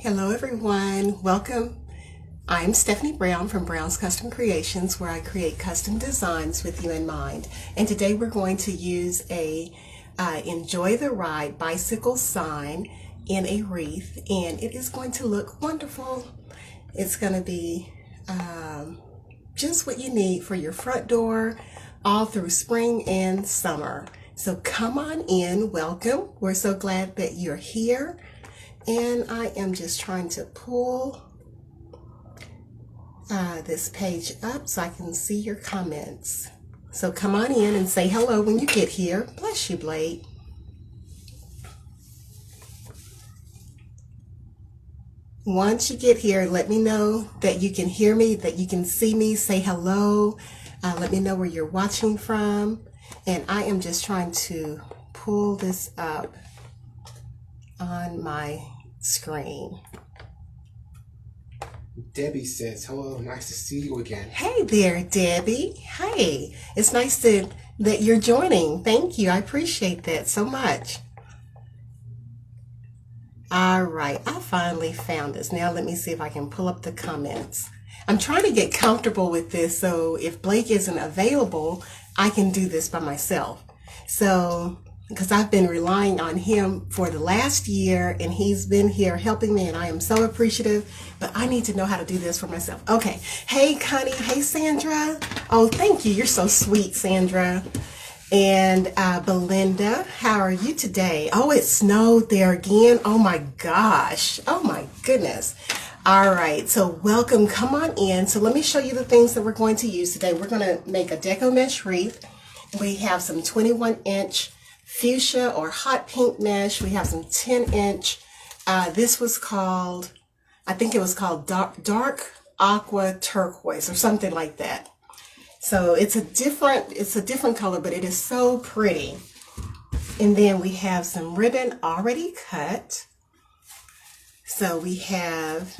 Hello everyone, welcome. I'm Stephanie Brown from Brown's Custom Creations, where I create custom designs with you in mind. And today we're going to use a Enjoy the Ride bicycle sign in a wreath, and it is going to look wonderful. It's going to be just what you need for your front door all through spring and summer. So come on in, welcome. We're so glad that you're here. And I am just trying to pull this page up so I can see your comments. So come on in and say hello when you get here. Bless you, Blade. Once you get here, let me know that you can hear me, that you can see me. Say hello. Let me know where you're watching from. And I am just trying to pull this up on my screen. Debbie says, hello, nice to see you again. Hey there, Debbie. Hey, it's nice that you're joining. Thank you. I appreciate that so much. All right, I finally found this. Now let me see if I can pull up the comments. I'm trying to get comfortable with this, so if Blake isn't available, I can do this by myself. So, because I've been relying on him for the last year, and he's been here helping me, and I am so appreciative, but I need to know how to do this for myself. Okay. Hey, Connie. Hey, Sandra. Oh, thank you. You're so sweet, Sandra. And Belinda, how are you today? Oh, it snowed there again. Oh, my gosh. Oh, my goodness. All right. So welcome. Come on in. So let me show you the things that we're going to use today. We're going to make a Deco Mesh Wreath. We have some 21-inch fuchsia or hot pink mesh. We have some 10-inch. This was called, I think it was called dark aqua turquoise or something like that. So it's a different color, but it is so pretty. And then we have some ribbon already cut. So we have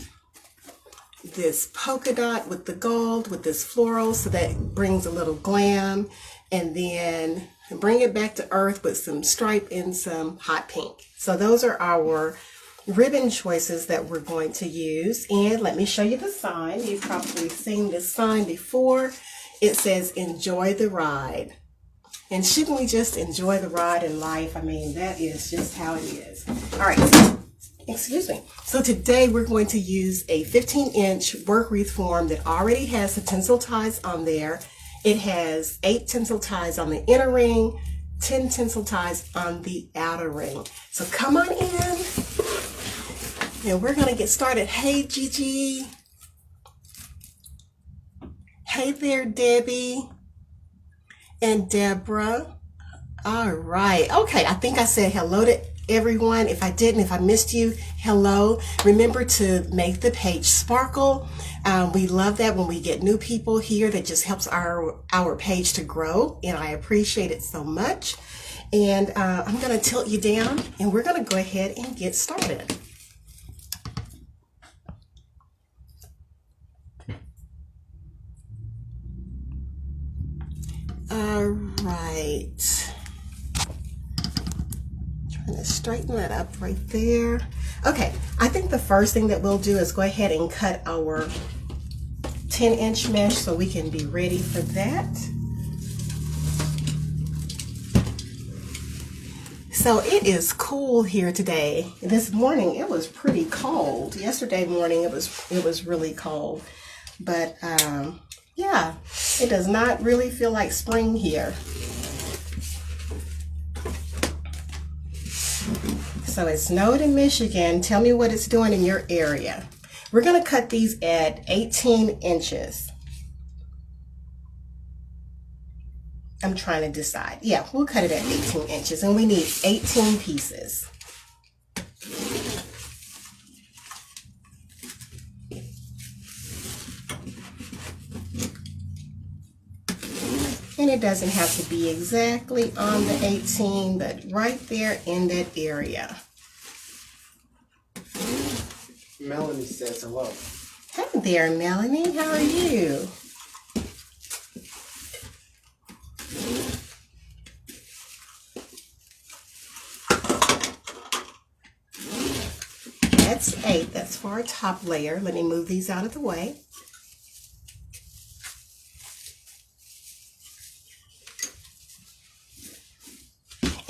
this polka dot with the gold with this floral, so that brings a little glam. And then bring it back to earth with some stripe and some hot pink. So those are our ribbon choices that we're going to use. And let me show you the sign. You've probably seen this sign before. It says, enjoy the ride. And shouldn't we just enjoy the ride in life? I mean, that is just how it is. All right, excuse me. So today we're going to use a 15-inch work wreath form that already has the tinsel ties on there. It has 8 tinsel ties on the inner ring, 10 tinsel ties on the outer ring. So come on in, and we're gonna get started. Hey, Gigi. Hey there, Debbie and Deborah. All right. Okay, I think I said hello to everyone. If I didn't, if I missed you, hello. Remember to make the page sparkle. We love that when we get new people here. That just helps our page to grow, and I appreciate it so much. And I'm going to tilt you down, and we're going to go ahead and get started. All right. Trying to straighten that up right there. Okay, I think the first thing that we'll do is go ahead and cut our 10-inch mesh so we can be ready for that. So it is cool here today. This morning it was pretty cold. Yesterday morning it was really cold. But yeah, it does not really feel like spring here. So it snowed in Michigan. Tell me what it's doing in your area. We're going to cut these at 18 inches. I'm trying to decide. Yeah, we'll cut it at 18 inches, and we need 18 pieces. And it doesn't have to be exactly on the 18, but right there in that area. Melanie says hello. Hey there, Melanie. How are you? that's 8. That's for our top layer. Let me move these out of the way.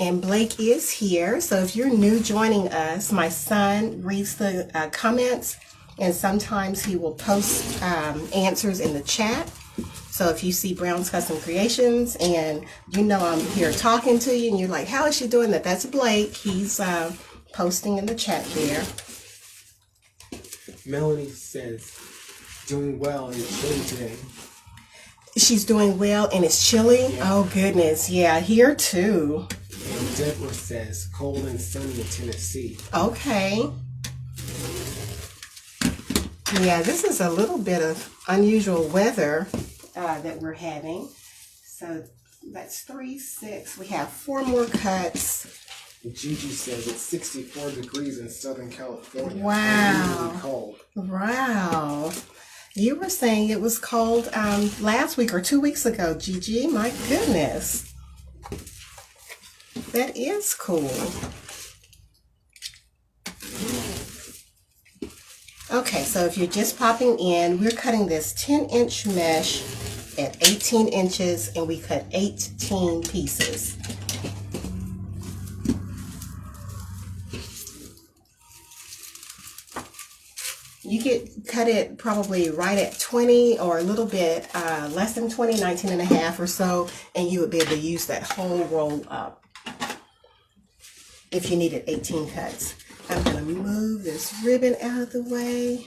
And Blake is here, so if you're new joining us, my son reads the comments, and sometimes he will post answers in the chat. So if you see Brown's Custom Creations and you know I'm here talking to you and you're like, how is she doing that? That's Blake. He's posting in the chat there. Melanie says, doing well and chilly today. She's doing well and it's chilly? Yeah. Oh goodness, yeah, here too. And Deborah says, cold and sunny in Tennessee. Okay. Yeah, this is a little bit of unusual weather that we're having. So that's 3, 6. We have 4 more cuts. Gigi says it's 64 degrees in Southern California. Wow. Really cold. Wow. You were saying it was cold last week or 2 weeks ago, Gigi. My goodness. That is cool. Okay, so if you're just popping in, we're cutting this 10-inch mesh at 18 inches, and we cut 18 pieces. You could cut it probably right at 20 or a little bit less than 20, 19 and a half or so, and you would be able to use that whole roll up if you needed 18 cuts. I'm going to move this ribbon out of the way.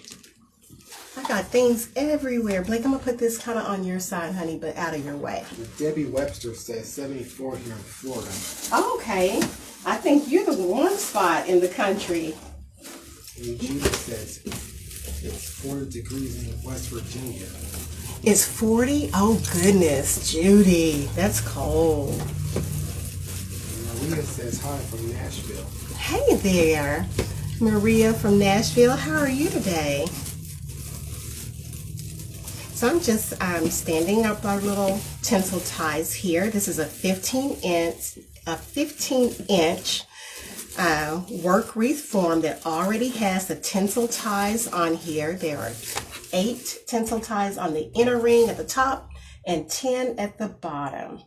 I got things everywhere. Blake, I'm going to put this kind of on your side, honey, but out of your way. Debbie Webster says 74 here in Florida. Okay. I think you're the warm spot in the country. And Judith says it's 40 degrees in West Virginia. It's 40? Oh, goodness, Judy. That's cold. Maria says hi from Nashville. Hey there, Maria from Nashville. How are you today? So I'm just standing up our little tinsel ties here. This is a 15-inch work wreath form that already has the tinsel ties on here. There are 8 tinsel ties on the inner ring at the top and 10 at the bottom.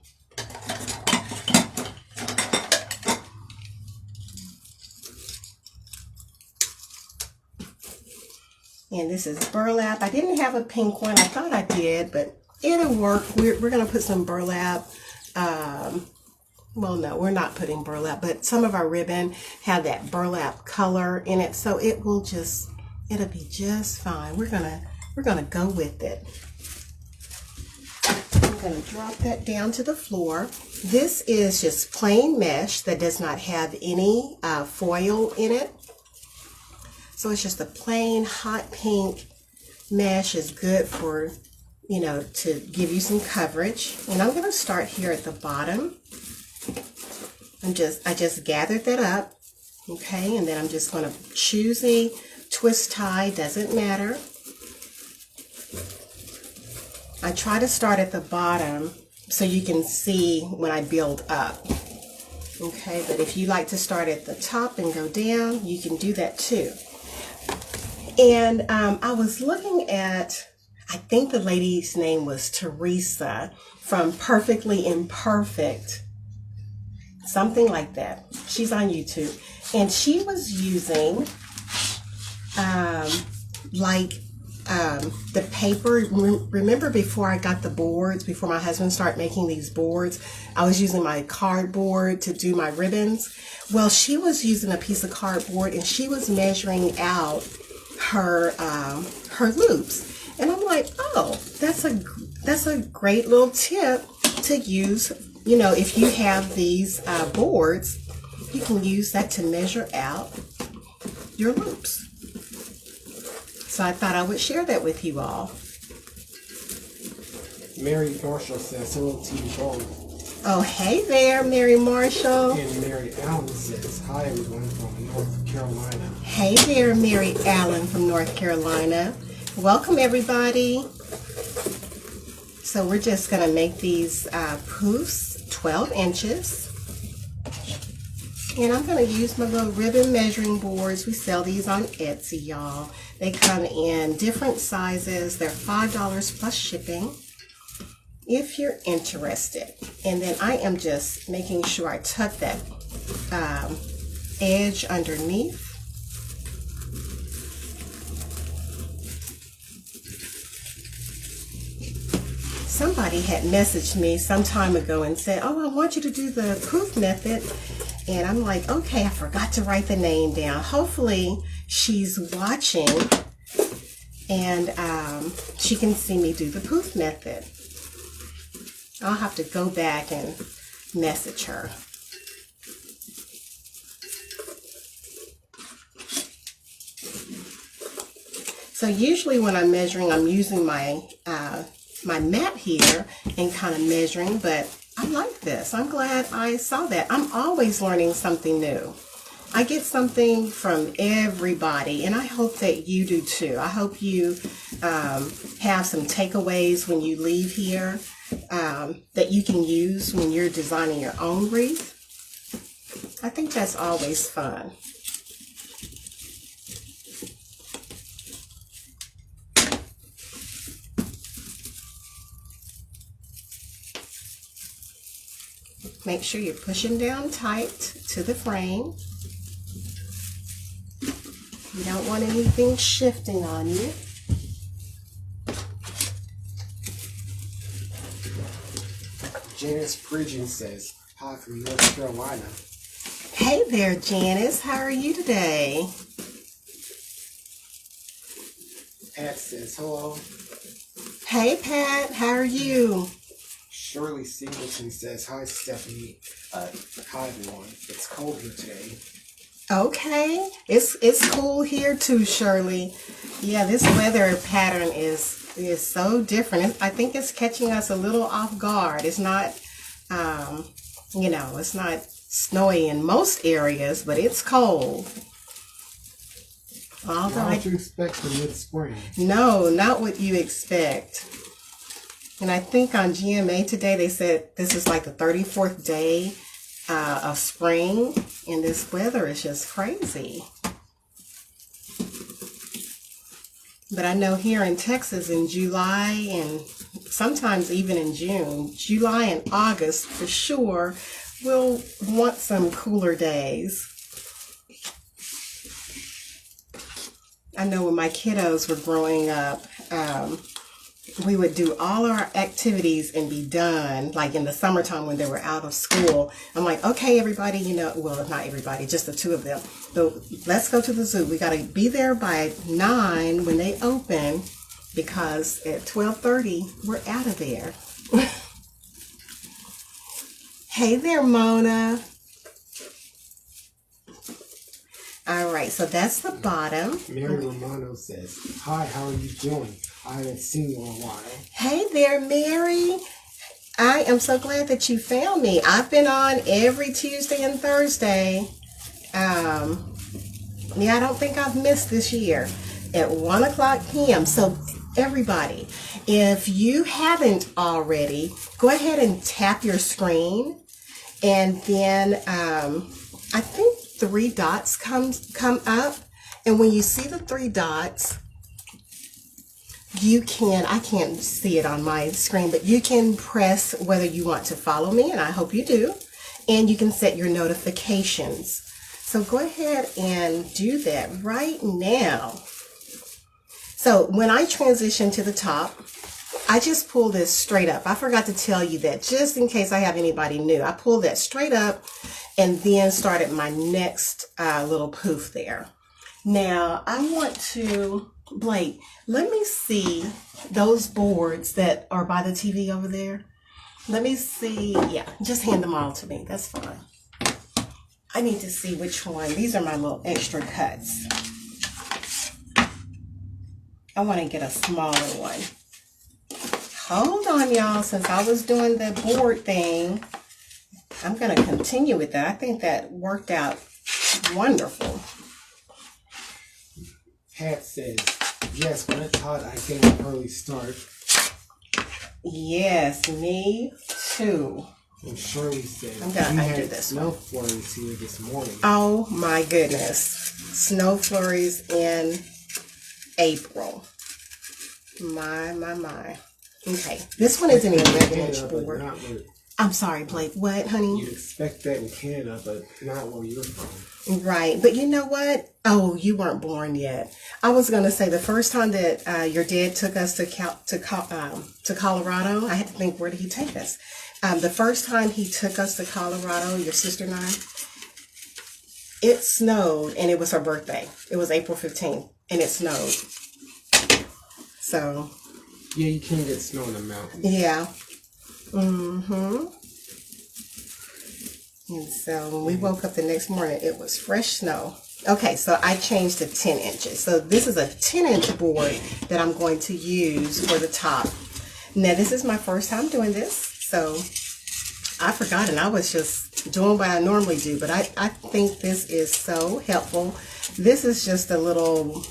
And this is burlap. I didn't have a pink one. I thought I did, but it'll work. We're going to put some burlap. Well, no, we're not putting burlap, but some of our ribbon have that burlap color in it, so it'll be just fine. We're gonna go with it. I'm gonna drop that down to the floor. This is just plain mesh that does not have any foil in it. So it's just a plain hot pink mesh. Is good for, you know, to give you some coverage. And I'm going to start here at the bottom. I just gathered that up, okay, and then I'm just going to choose a twist tie. Doesn't matter. I try to start at the bottom so you can see when I build up. Okay, but if you like to start at the top and go down, you can do that too. And I was looking at, I think the lady's name was Teresa from Perfectly Imperfect, something like that. She's on YouTube. And she was using the paper. Remember before I got the boards, before my husband started making these boards, I was using my cardboard to do my ribbons. Well, she was using a piece of cardboard and she was measuring out her loops, and I'm like, oh, that's a great little tip to use. You know, if you have these boards, you can use that to measure out your loops. So I thought I would share that with you all. Mary Marshall says hello to you both. Oh, hey there, Mary Marshall. And Mary Allen says hi everyone from North Carolina. Hey there, Mary Allen from North Carolina. Welcome everybody. So we're just going to make these poofs 12 inches. And I'm going to use my little ribbon measuring boards. We sell these on Etsy, y'all. They come in different sizes. They're $5 plus shipping if you're interested. And then I am just making sure I tuck that edge underneath. Somebody had messaged me some time ago and said, oh, I want you to do the Pouf method. And I'm like, okay, I forgot to write the name down. Hopefully she's watching and she can see me do the Pouf method. I'll have to go back and message her. So usually when I'm measuring, I'm using my my mat here and kind of measuring, but I like this. I'm glad I saw that. I'm always learning something new. I get something from everybody, and I hope that you do too. I hope you have some takeaways when you leave here that you can use when you're designing your own wreath. I think that's always fun. Make sure you're pushing down tight to the frame. You don't want anything shifting on you. Janice Pridgeon says, hi from North Carolina. Hey there, Janice. How are you today? Pat says, hello. Hey, Pat. How are you? Shirley Singleton says, hi, Stephanie. Hi, everyone. It's cold here today. Okay. It's cool here too, Shirley. Yeah, this weather pattern is so different. I think it's catching us a little off guard. It's not, you know, it's not snowy in most areas, but it's cold. Although what you expect for mid-spring? No, not what you expect. And I think on GMA today they said this is like the 34th day of spring, and this weather is just crazy. But I know here in Texas in July and sometimes even in June, July and August for sure, we'll want some cooler days. I know when my kiddos were growing up, we would do all our activities and be done, like in the summertime when they were out of school. I'm like, okay, everybody, you know, well, not everybody, just the two of them. So let's go to the zoo. We got to be there by 9 when they open, because at 12:30, we're out of there. Hey there, Mona. All right, so that's the bottom. Mary Romano says, hi, how are you doing? I haven't seen you in a while. Hey there, Mary. I am so glad that you found me. I've been on every Tuesday and Thursday. Yeah, I don't think I've missed this year at 1 o'clock p.m. So everybody, if you haven't already, go ahead and tap your screen, and then I think 3 dots come up, and when you see the 3 dots, you can, I can't see it on my screen, but you can press whether you want to follow me, and I hope you do, and you can set your notifications. So go ahead and do that right now. So when I transition to the top, I just pull this straight up. I forgot to tell you that, just in case I have anybody new. I pull that straight up and then started my next little poof there. Now I want to, Blake, let me see those boards that are by the TV over there. Let me see. Yeah, just hand them all to me. That's fine. I need to see which one. These are my little extra cuts. I want to get a smaller one. Hold on, y'all. Since I was doing the board thing, I'm going to continue with that. I think that worked out wonderful. Pat says, yes, when it's hot, I get an early start. Yes, me too. And Shirley said, I'm gonna undo had this snow flurries here this morning. Oh my goodness. Snow flurries in April. My. Okay, this one is an 11-inch board. I'm sorry, Blake. What, honey? You'd expect that in Canada, but not where you're from. Right, but you know what? Oh, you weren't born yet. I was gonna say the first time that your dad took us to Colorado, I had to think, where did he take us? The first time he took us to Colorado, your sister and I, it snowed, and it was her birthday. It was April 15th, and it snowed. So. Yeah, you can't get snow in the mountains. Yeah. Mm-hmm. And so when we woke up the next morning, it was fresh snow. Okay, so I changed to 10 inches. So this is a 10-inch board that I'm going to use for the top. Now, this is my first time doing this, so I forgot, and I was just doing what I normally do, but I think this is so helpful. This is just a little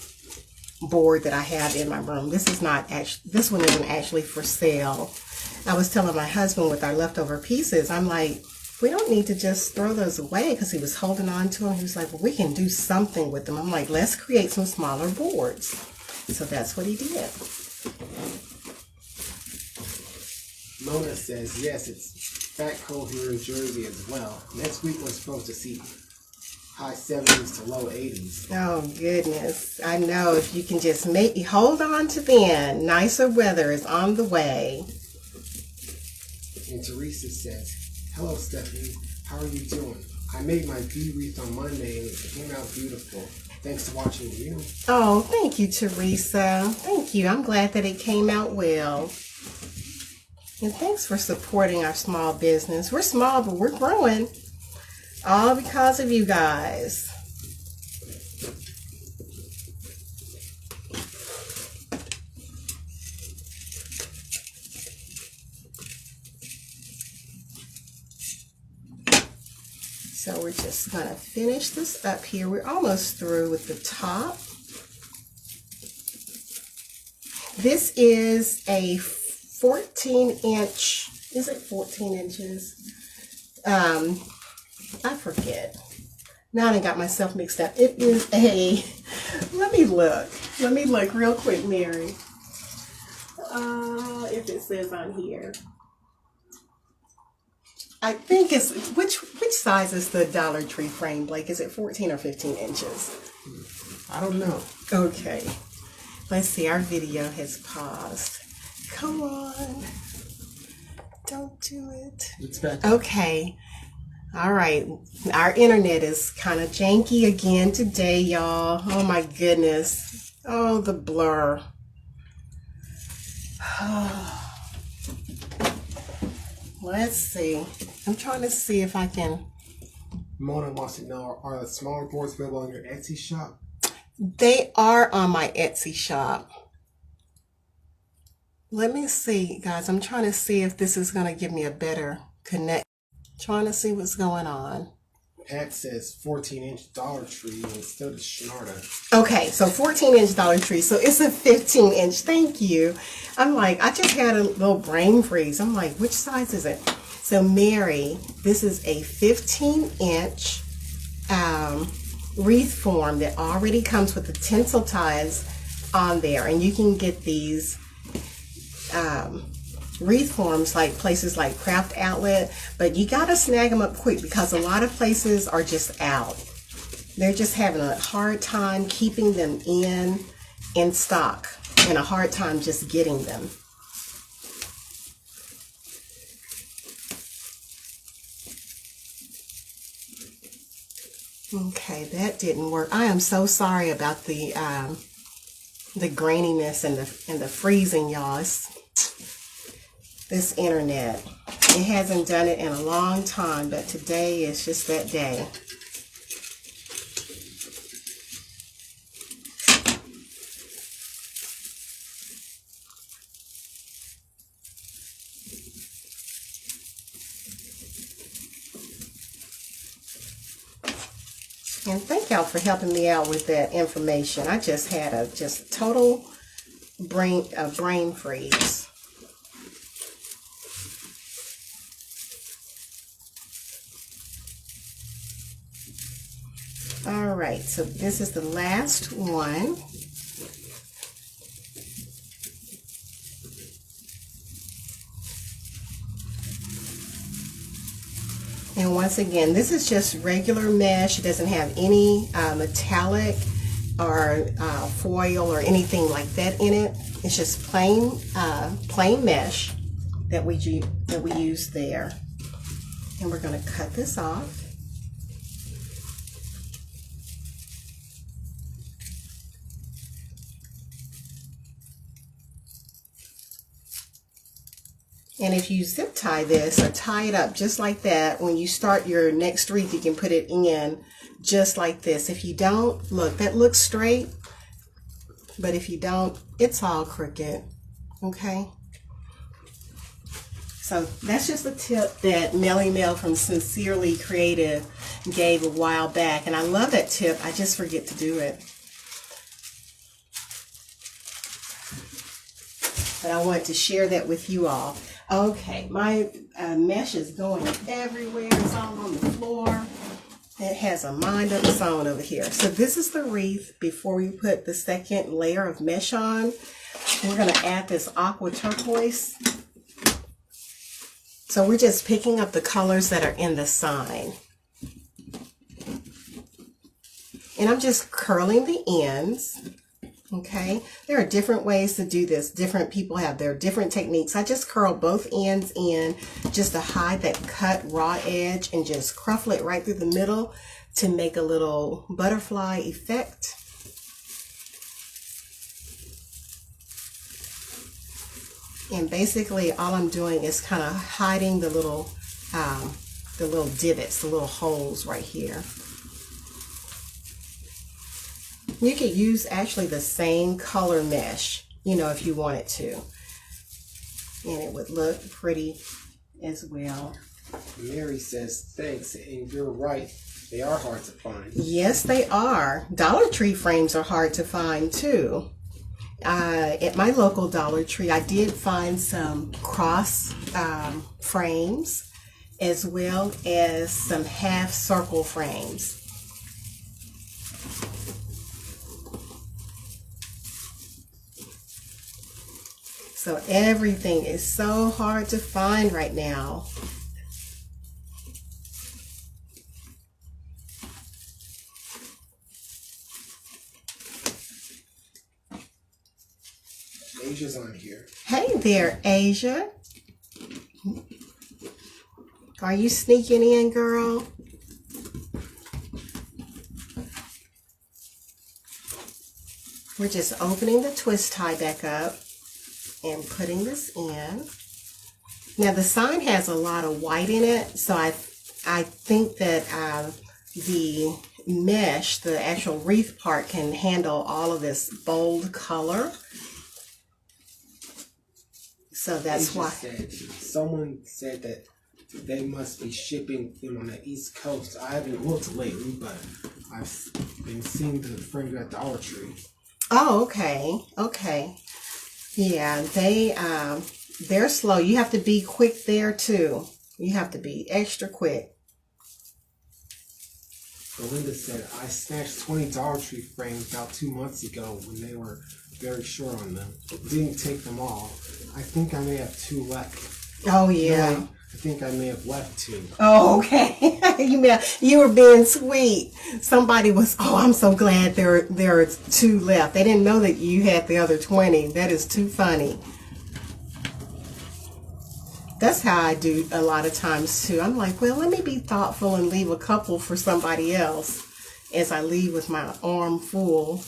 board that I have in my room. This is not actually, this one isn't actually for sale. I was telling my husband with our leftover pieces, I'm like, we don't need to just throw those away, because he was holding on to them. He was like, well, we can do something with them. I'm like, let's create some smaller boards. So that's what he did. Mona says, yes, it's fat cold here in Jersey as well. Next week we're supposed to see high 70s to low 80s. Oh, goodness. I know, if you can just hold on to then. Nicer weather is on the way. And Teresa says, hello, Stephanie. How are you doing? I made my bee wreath on Monday and it came out beautiful. Thanks for watching you. Oh, thank you, Teresa. Thank you. I'm glad that it came out well. And thanks for supporting our small business. We're small, but we're growing. All because of you guys. So we're just going to finish this up here. We're almost through with the top. This is a 14-inch, is it 14 inches? I forget. Now I got myself mixed up. It is a, let me look real quick, Mary. If it says on here. I think it's, which size is the Dollar Tree frame, Blake? Is it 14 or 15 inches? I don't know. Okay. Let's see, our video has paused. Come on. Don't do it. It's back. Okay. All right. Our internet is kind of janky again today, y'all. Oh my goodness. Oh, the blur. Let's see. I'm trying to see if I can. Mona wants to know, are the smaller boards available on your Etsy shop? They are on my Etsy shop. Let me see, guys. I'm trying to see if this is going to give me a better connect. Trying to see what's going on. Pat says 14-inch Dollar Tree instead of Schnarda. Okay, so 14-inch Dollar Tree. So it's a 15-inch. Thank you. I'm like, I just had a little brain freeze. I'm like, which size is it? So Mary, this is a 15-inch wreath form that already comes with the tinsel ties on there. And you can get these wreath forms like places like Craft Outlet, but you gotta snag them up quick because a lot of places are just out. They're just having a hard time keeping them in stock and a hard time just getting them. Okay, that didn't work. I am so sorry about the graininess and the freezing, y'all. This internet, it hasn't done it in a long time, but today is just that day. And thank y'all for helping me out with that information. I just had a total brain freeze. All right, so this is the last one. And once again, this is just regular mesh. It doesn't have any metallic or foil or anything like that in it. It's just plain mesh that we use there. And we're going to cut this off. And if you zip tie this or tie it up just like that, when you start your next wreath, you can put it in just like this. If you don't, look, that looks straight, but if you don't, it's all crooked, okay? So that's just a tip that Melly Mel from Sincerely Creative gave a while back, and I love that tip. I just forget to do it. But I wanted to share that with you all. Okay, my mesh is going everywhere. It's all on the floor. It has a mind of its own over here. So this is the wreath before we put the second layer of mesh on. We're going to add this aqua turquoise. So we're just picking up the colors that are in the sign. And I'm just curling the ends. Okay, there are different ways to do this. Different people have their different techniques. I just curl both ends in just to hide that cut raw edge and just cruffle it right through the middle to make a little butterfly effect. And basically all I'm doing is kind of hiding the little divots, the little holes right here. You could use actually the same color mesh, you know, if you wanted to. And it would look pretty as well. Mary says, thanks, and you're right. They are hard to find. Yes, they are. Dollar Tree frames are hard to find too. At my local Dollar Tree, I did find some cross frames as well as some half circle frames. So everything is so hard to find right now. Asia's on here. Hey there, Asia. Are you sneaking in, girl? We're just opening the twist tie back up and putting this in. Now the sign has a lot of white in it, so I think that the mesh, the actual wreath part, can handle all of this bold color. So that's why. Someone said that they must be shipping them on the East Coast. I haven't looked lately, but I've been seeing the frame at Dollar Tree. Oh, okay, okay. Yeah, they're slow. You have to be quick there too. You have to be extra quick. Belinda said, I snatched 20 Dollar Tree frames about 2 months ago when they were very short on them. Didn't take them all. I think I may have 2 left. Oh yeah. No, I think I may have left 2. Oh, okay. You were being sweet. Somebody was, oh, I'm so glad there are 2 left. They didn't know that you had the other 20. That is too funny. That's how I do a lot of times too. I'm like, well, let me be thoughtful and leave a couple for somebody else as I leave with my arm full.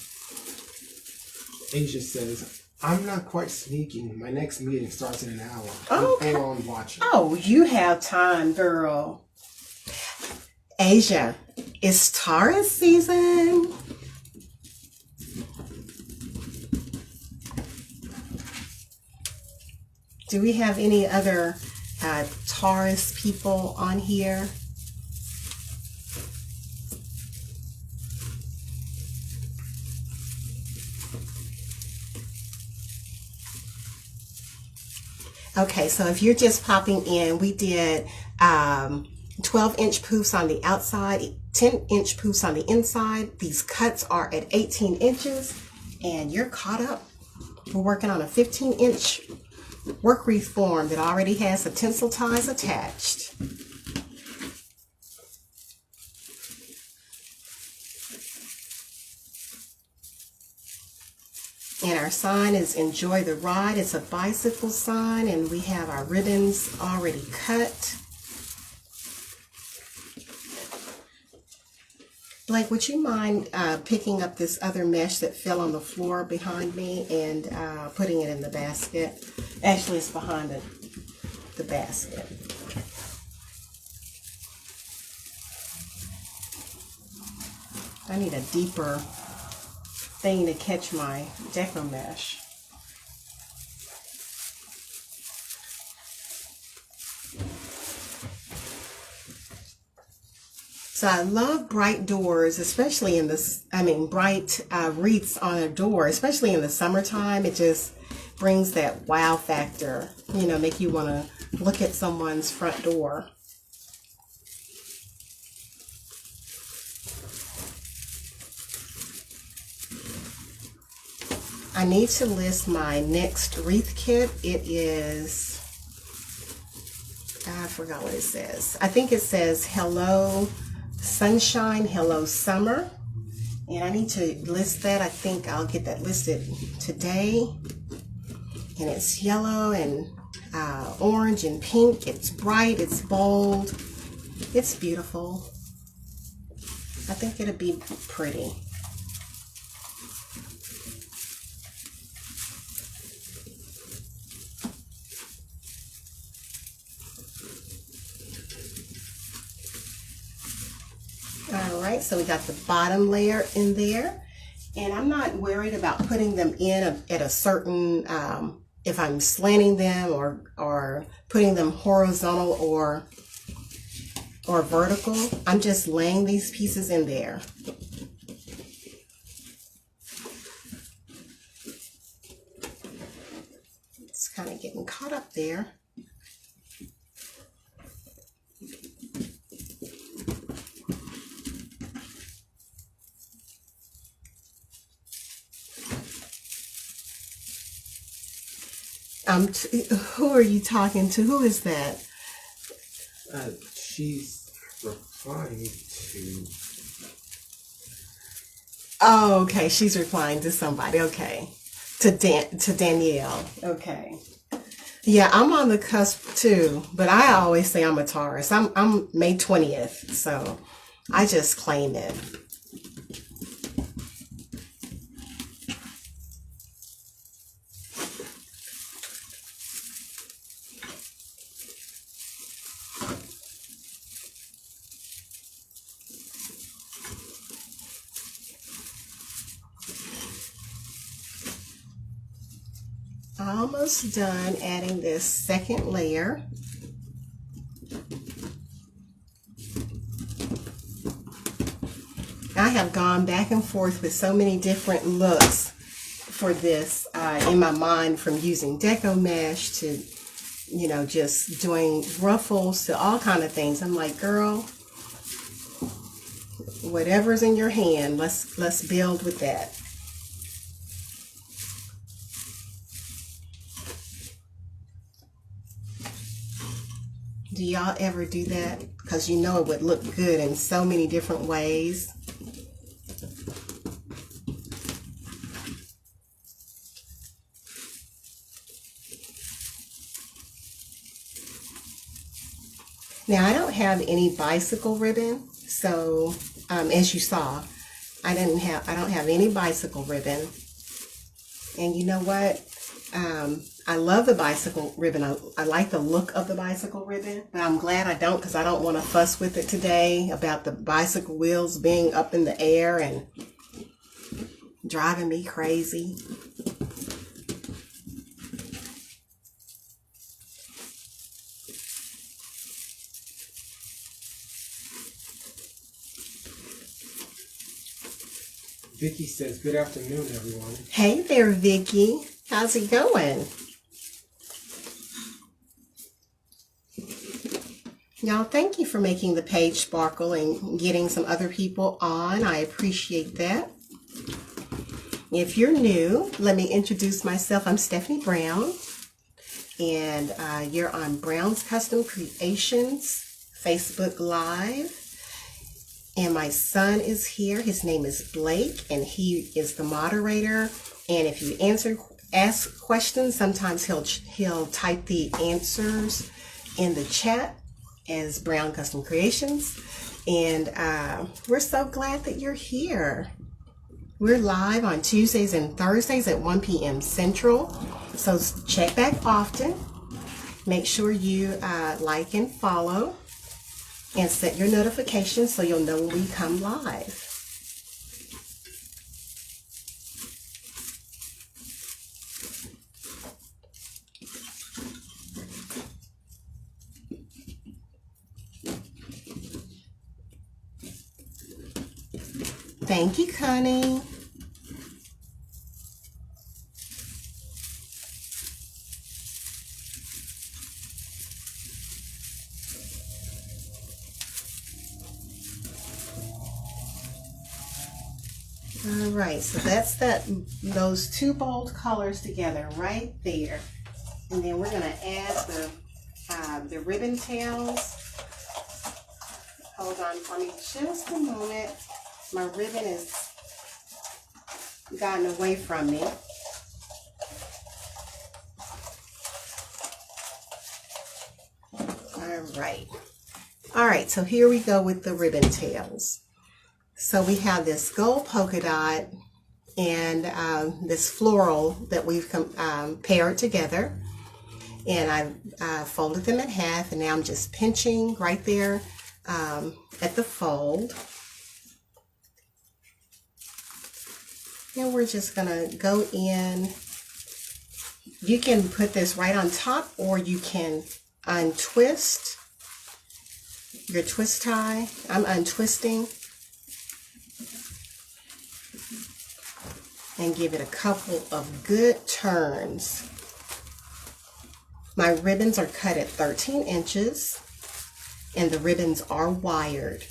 Asia says, I'm not quite sneaking. My next meeting starts in an hour. Okay. I'm full on watching. Oh, you have time, girl. Asia, it's Taurus season. Do we have any other Taurus people on here? Okay, so if you're just popping in, we did 12 12-inch poofs on the outside, 10-inch poofs on the inside. These cuts are at 18 inches, and you're caught up. We're working on a 15-inch work wreath form that already has the tinsel ties attached. And our sign is Enjoy the Ride. It's a bicycle sign, and we have our ribbons already cut. Blake, would you mind picking up this other mesh that fell on the floor behind me and putting it in the basket? Actually, it's behind the basket. I need a deeper thing to catch my Deco Mesh. So I love bright doors, especially in this, bright wreaths on a door, especially in the summertime. It just brings that wow factor, make you want to look at someone's front door. I need to list my next wreath kit. It is, I forgot what it says. I think it says Hello Sunshine, Hello Summer. And I need to list that. I think I'll get that listed today. And it's yellow and orange and pink. It's bright, it's bold, it's beautiful. I think it'll be pretty. Alright, so we got the bottom layer in there, and I'm not worried about putting them in at a certain, if I'm slanting them or putting them horizontal or vertical. I'm just laying these pieces in there. It's kind of getting caught up there. Who are you talking to? Who is that? She's replying to... Oh, okay. She's replying to somebody. Okay. To Danielle. Okay. Yeah, I'm on the cusp too, but I always say I'm a Taurus. I'm May 20th, so I just claim it. Almost done adding this second layer. I have gone back and forth with so many different looks for this in my mind, from using Deco Mesh to, just doing ruffles to all kind of things. I'm like, girl, whatever's in your hand, let's build with that. Do y'all ever do that? Because it would look good in so many different ways. Now I don't have any bicycle ribbon, so as you saw, I don't have any bicycle ribbon. And you know what? I love the bicycle ribbon. I like the look of the bicycle ribbon, but I'm glad I don't, because I don't want to fuss with it today about the bicycle wheels being up in the air and driving me crazy. Vicky says, good afternoon, everyone. Hey there, Vicky. How's it going? Y'all, thank you for making the page sparkle and getting some other people on. I appreciate that. If you're new, let me introduce myself. I'm Stephanie Brown, and you're on Brown's Custom Creations Facebook Live. And my son is here. His name is Blake, and he is the moderator. And if you ask questions, sometimes he'll type the answers in the chat as Brown Custom Creations. And we're so glad that you're here. We're live on Tuesdays and Thursdays at 1 p.m. Central. So check back often. Make sure you like and follow and set your notifications so you'll know when we come live. Thank you, Connie. All right, so that's those two bold colors together right there. And then we're gonna add the ribbon tails. Hold on for me just a moment. My ribbon has gotten away from me. All right, so here we go with the ribbon tails. So we have this gold polka dot and this floral that we've paired together. And I folded them in half, and now I'm just pinching right there at the fold. And we're just gonna go in. You can put this right on top, or you can untwist your twist tie. I'm untwisting and give it a couple of good turns. My ribbons are cut at 13 inches, and the ribbons are wired.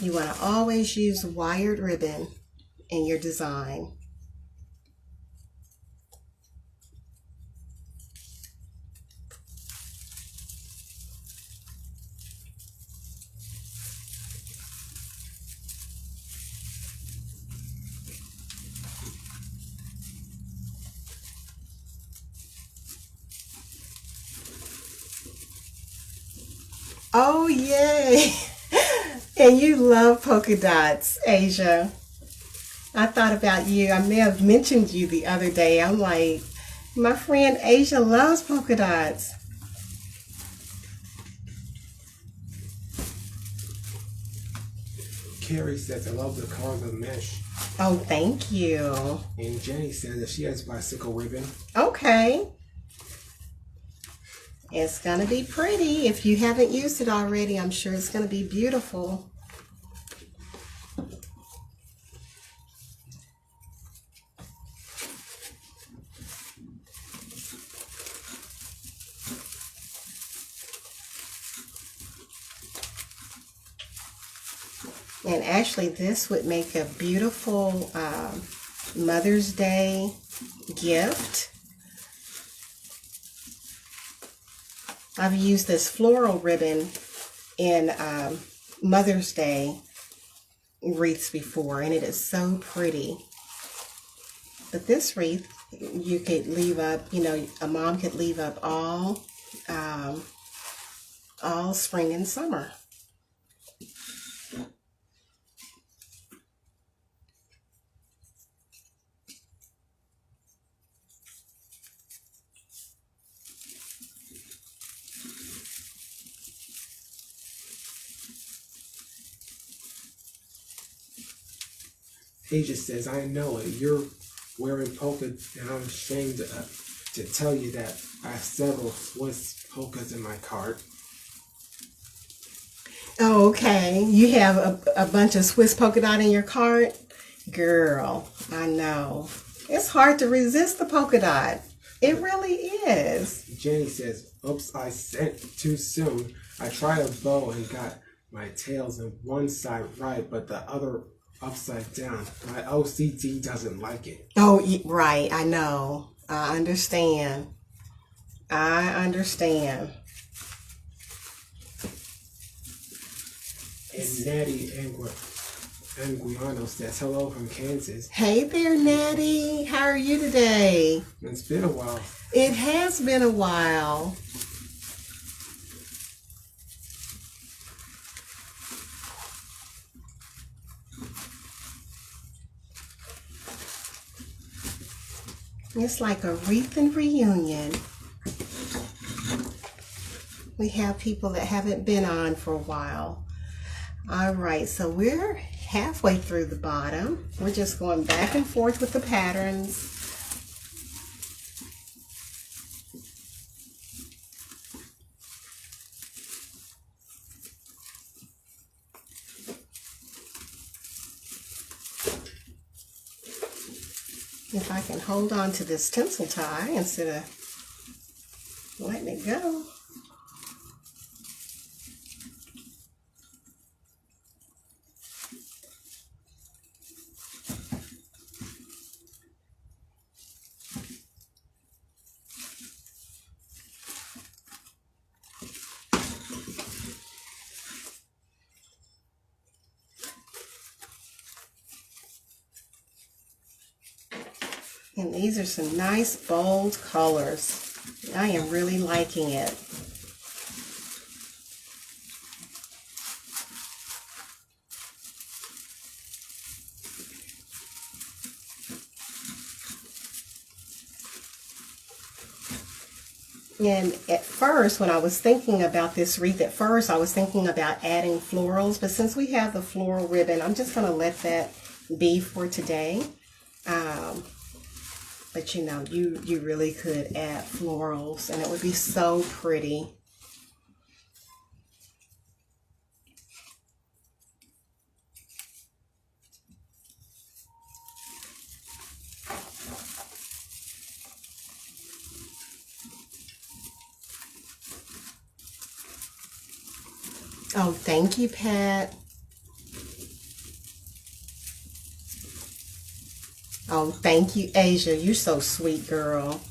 You want to always use wired ribbon in your design. Oh, yay! And you love polka dots, Asia. I thought about you. I may have mentioned you the other day. I'm like, my friend Asia loves polka dots. Carrie says, I love the color of the mesh. Oh, thank you. And Jenny says that she has bicycle ribbon. Okay. It's going to be pretty. If you haven't used it already, I'm sure it's going to be beautiful. And actually, this would make a beautiful Mother's Day gift. I've used this floral ribbon in Mother's Day wreaths before, and it is so pretty. But this wreath, you could leave up, you know, a mom could leave up all spring and summer. Asia says, I know it. You're wearing polka, and I'm ashamed to tell you that I have several Swiss polkas in my cart. Oh, okay. You have a bunch of Swiss polka dot in your cart? Girl, I know. It's hard to resist the polka dot. It really is. Jenny says, oops, I sent too soon. I tried a bow and got my tails on one side right, but the other upside down. My OCD doesn't like it. Oh, right. I know. I understand. I understand. And Natty Anguiano says, hello from Kansas. Hey there, Natty. How are you today? It's been a while. It has been a while. It's like a wreath and reunion. We have people that haven't been on for a while. All right, so we're halfway through the bottom. We're just going back and forth with the patterns. If I can hold on to this tinsel tie instead of letting it go. And these are some nice bold colors. I am really liking it. And at first, when I was thinking about this wreath, at first I was thinking about adding florals, but since we have the floral ribbon, I'm just going to let that be for today. But you know, you really could add florals and it would be so pretty. Oh, thank you, Pat. Oh, thank you, Asia. You're so sweet, girl.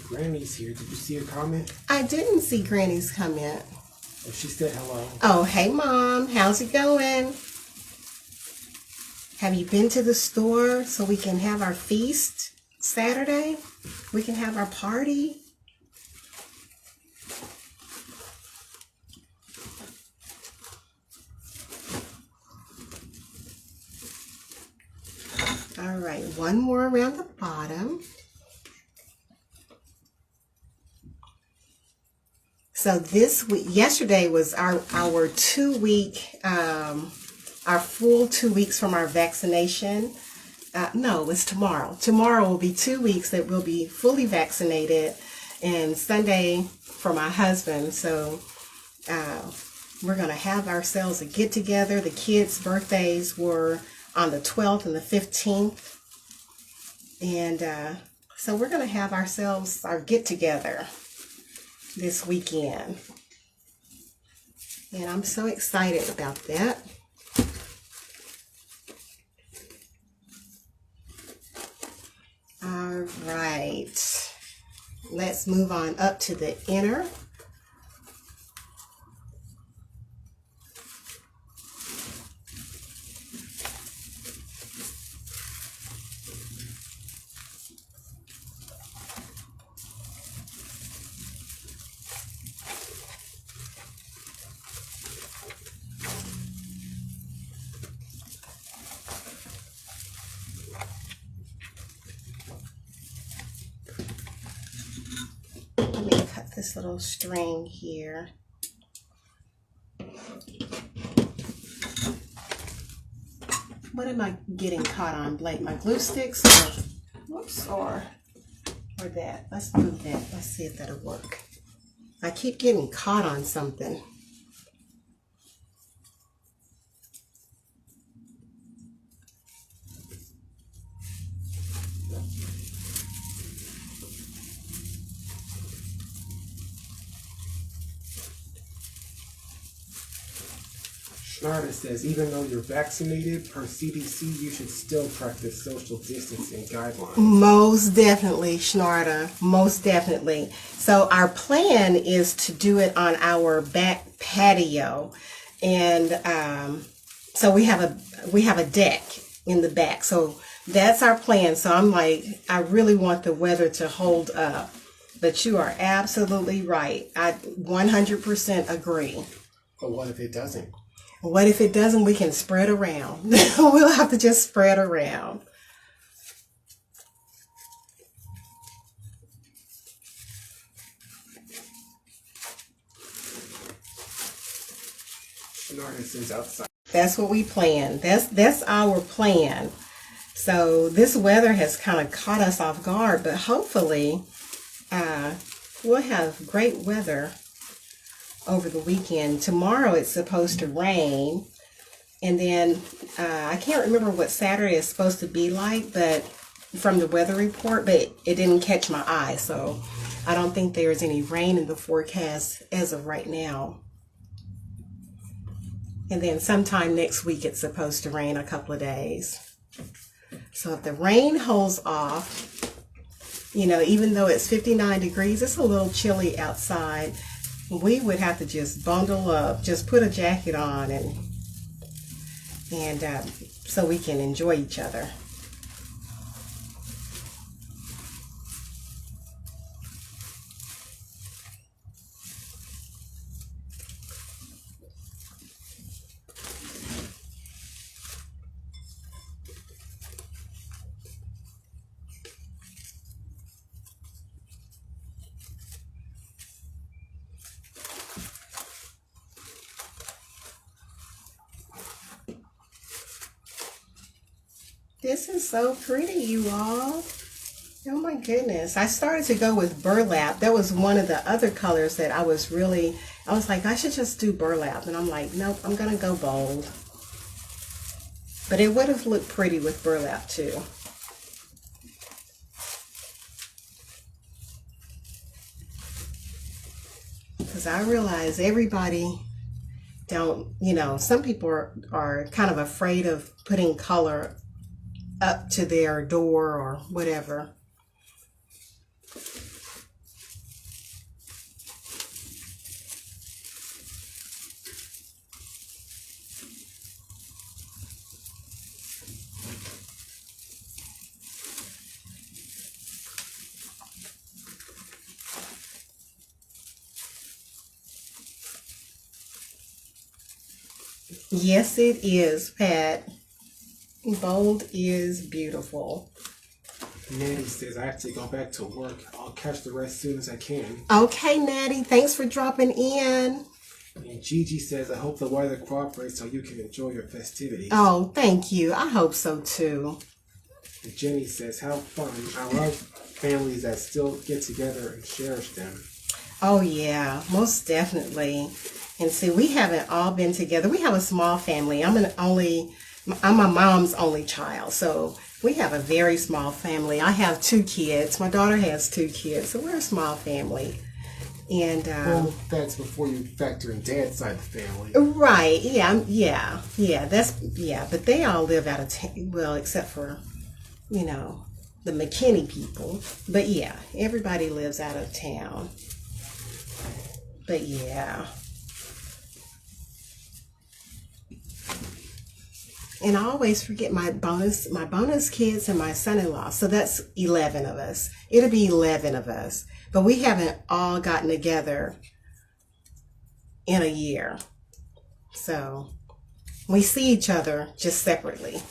Granny's here. Did you see her comment? I didn't see Granny's comment. Oh, she said hello. Oh, hey, Mom. How's it going? Have you been to the store so we can have our feast Saturday? We can have our party? All right, one more around the bottom. So this week, yesterday was our 2-week, our full 2 weeks from our vaccination. No, it's tomorrow. Tomorrow will be 2 weeks that we'll be fully vaccinated, and Sunday for my husband. So we're going to have ourselves a get-together. The kids' birthdays were on the 12th and the 15th. And so we're going to have ourselves our get-together this weekend. And I'm so excited about that. All right. Let's move on up to the inner. Let me cut this little string here. what am I getting caught on, Blake? My glue sticks or, whoops, or that. Let's move that. Let's see if that'll work. I keep getting caught on something. Sharda says, even though you're vaccinated per CDC, you should still practice social distancing guidelines. Most definitely, Sharda. Most definitely. So our plan is to do it on our back patio, and so we have a deck in the back. So that's our plan. So I'm like, I really want the weather to hold up. But you are absolutely right. I 100% agree. But what if it doesn't? What if it doesn't? We can spread around. We'll have to just spread around. Sharda says outside. That's what we plan. That's our plan. So this weather has kind of caught us off guard, but hopefully we'll have great weather over the weekend. Tomorrow it's supposed to rain, and then I can't remember what Saturday is supposed to be like, but from the weather report, but it didn't catch my eye, so I don't think there's any rain in the forecast as of right now. And then sometime next week it's supposed to rain a couple of days. So if the rain holds off, you know, even though it's 59 degrees, it's a little chilly outside. We would have to just bundle up, just put a jacket on, and so we can enjoy each other. This is so pretty, you all. Oh my goodness. I started to go with burlap. That was one of the other colors that I was like, I should just do burlap. And I'm like, nope, I'm going to go bold. But it would have looked pretty with burlap too. Because I realize everybody don't, you know, some people are kind of afraid of putting color up to their door or whatever. Yes, it is, Pat. Bold is beautiful. Natty says, I have to go back to work. I'll catch the rest as soon as I can. Okay, Natty. Thanks for dropping in. And Gigi says, I hope the weather cooperates so you can enjoy your festivities. Oh, thank you. I hope so too. And Jenny says, how fun. I love families that still get together and cherish them. Oh, yeah. Most definitely. And see, we haven't all been together. We have a small family. I'm my mom's only child, so we have a very small family. I have 2 kids. My daughter has 2 kids, so we're a small family. And well, that's before you factor in dad's side of the family. Right? Yeah. But they all live out of town. Well, except for, you know, the McKinney people. But yeah, everybody lives out of town. But yeah. And I always forget my bonus kids and my son-in-law. So that's 11 of us. It'll be 11 of us. But we haven't all gotten together in a year. So we see each other just separately.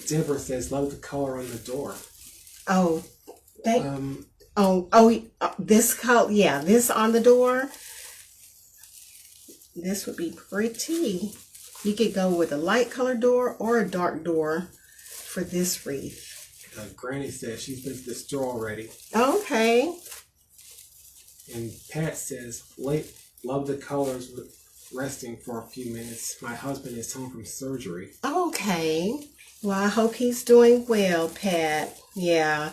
Deborah says, love the color on the door. Oh, this color, yeah, this on the door. This would be pretty. You could go with a light colored door or a dark door for this wreath. Granny says she's been to the store already. Okay. And Pat says, love the colors with resting for a few minutes. My husband is home from surgery. Okay. Well, I hope he's doing well, Pat. Yeah,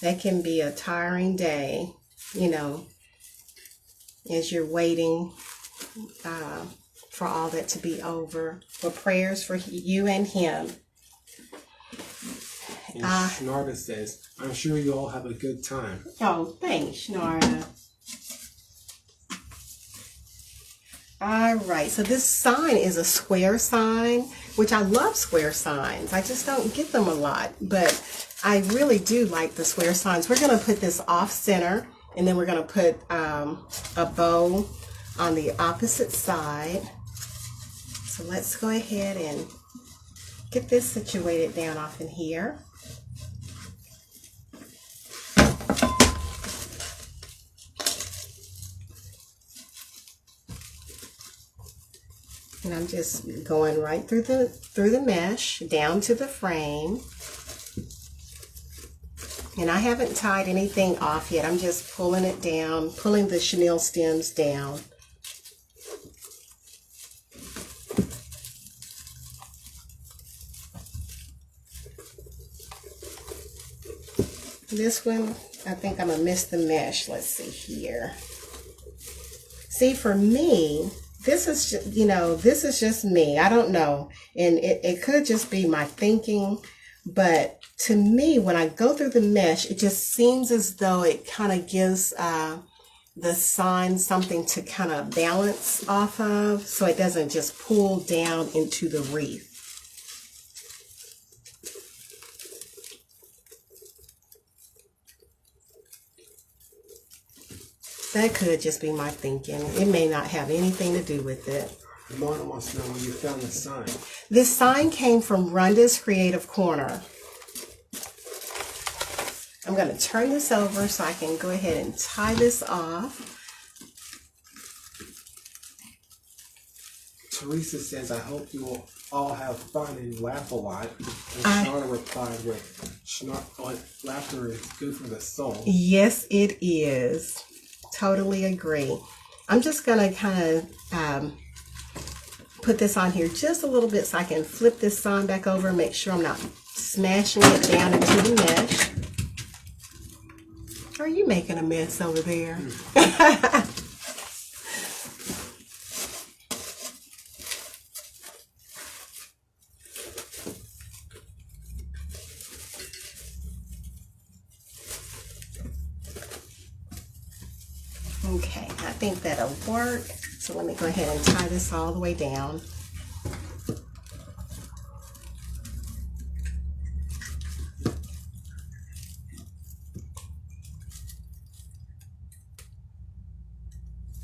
that can be a tiring day, you know, as you're waiting for all that to be over. Well, prayers for you and him. And Shnarda says, I'm sure you all have a good time. Oh, thanks, Shnarda. All right, so this sign is a square sign, which I love square signs. I just don't get them a lot, but I really do like the square signs. We're going to put this off center, and then we're going to put a bow on the opposite side. So let's go ahead and get this situated down off in here. And I'm just going right through the mesh down to the frame. And I haven't tied anything off yet. I'm just pulling it down, pulling the chenille stems down. This one, I think I'm gonna miss the mesh. Let's see here. See, for me, this is just, you know, this is just me. I don't know. And it could just be my thinking, but to me, when I go through the mesh, it just seems as though it kind of gives the sign something to kind of balance off of, so it doesn't just pull down into the wreath. That could just be my thinking. It may not have anything to do with it. Mona wants to know when you found the sign. This sign came from Rhonda's Creative Corner. I'm going to turn this over so I can go ahead and tie this off. Teresa says, I hope you will all have fun and laugh a lot. And Shauna replied with, laughter is good for the soul. Yes, it is. Totally agree. I'm just going to kind of put this on here just a little bit so I can flip this sign back over and make sure I'm not smashing it down into the mesh. Are you making a mess over there? Okay, I think that'll work. So let me go ahead and tie this all the way down.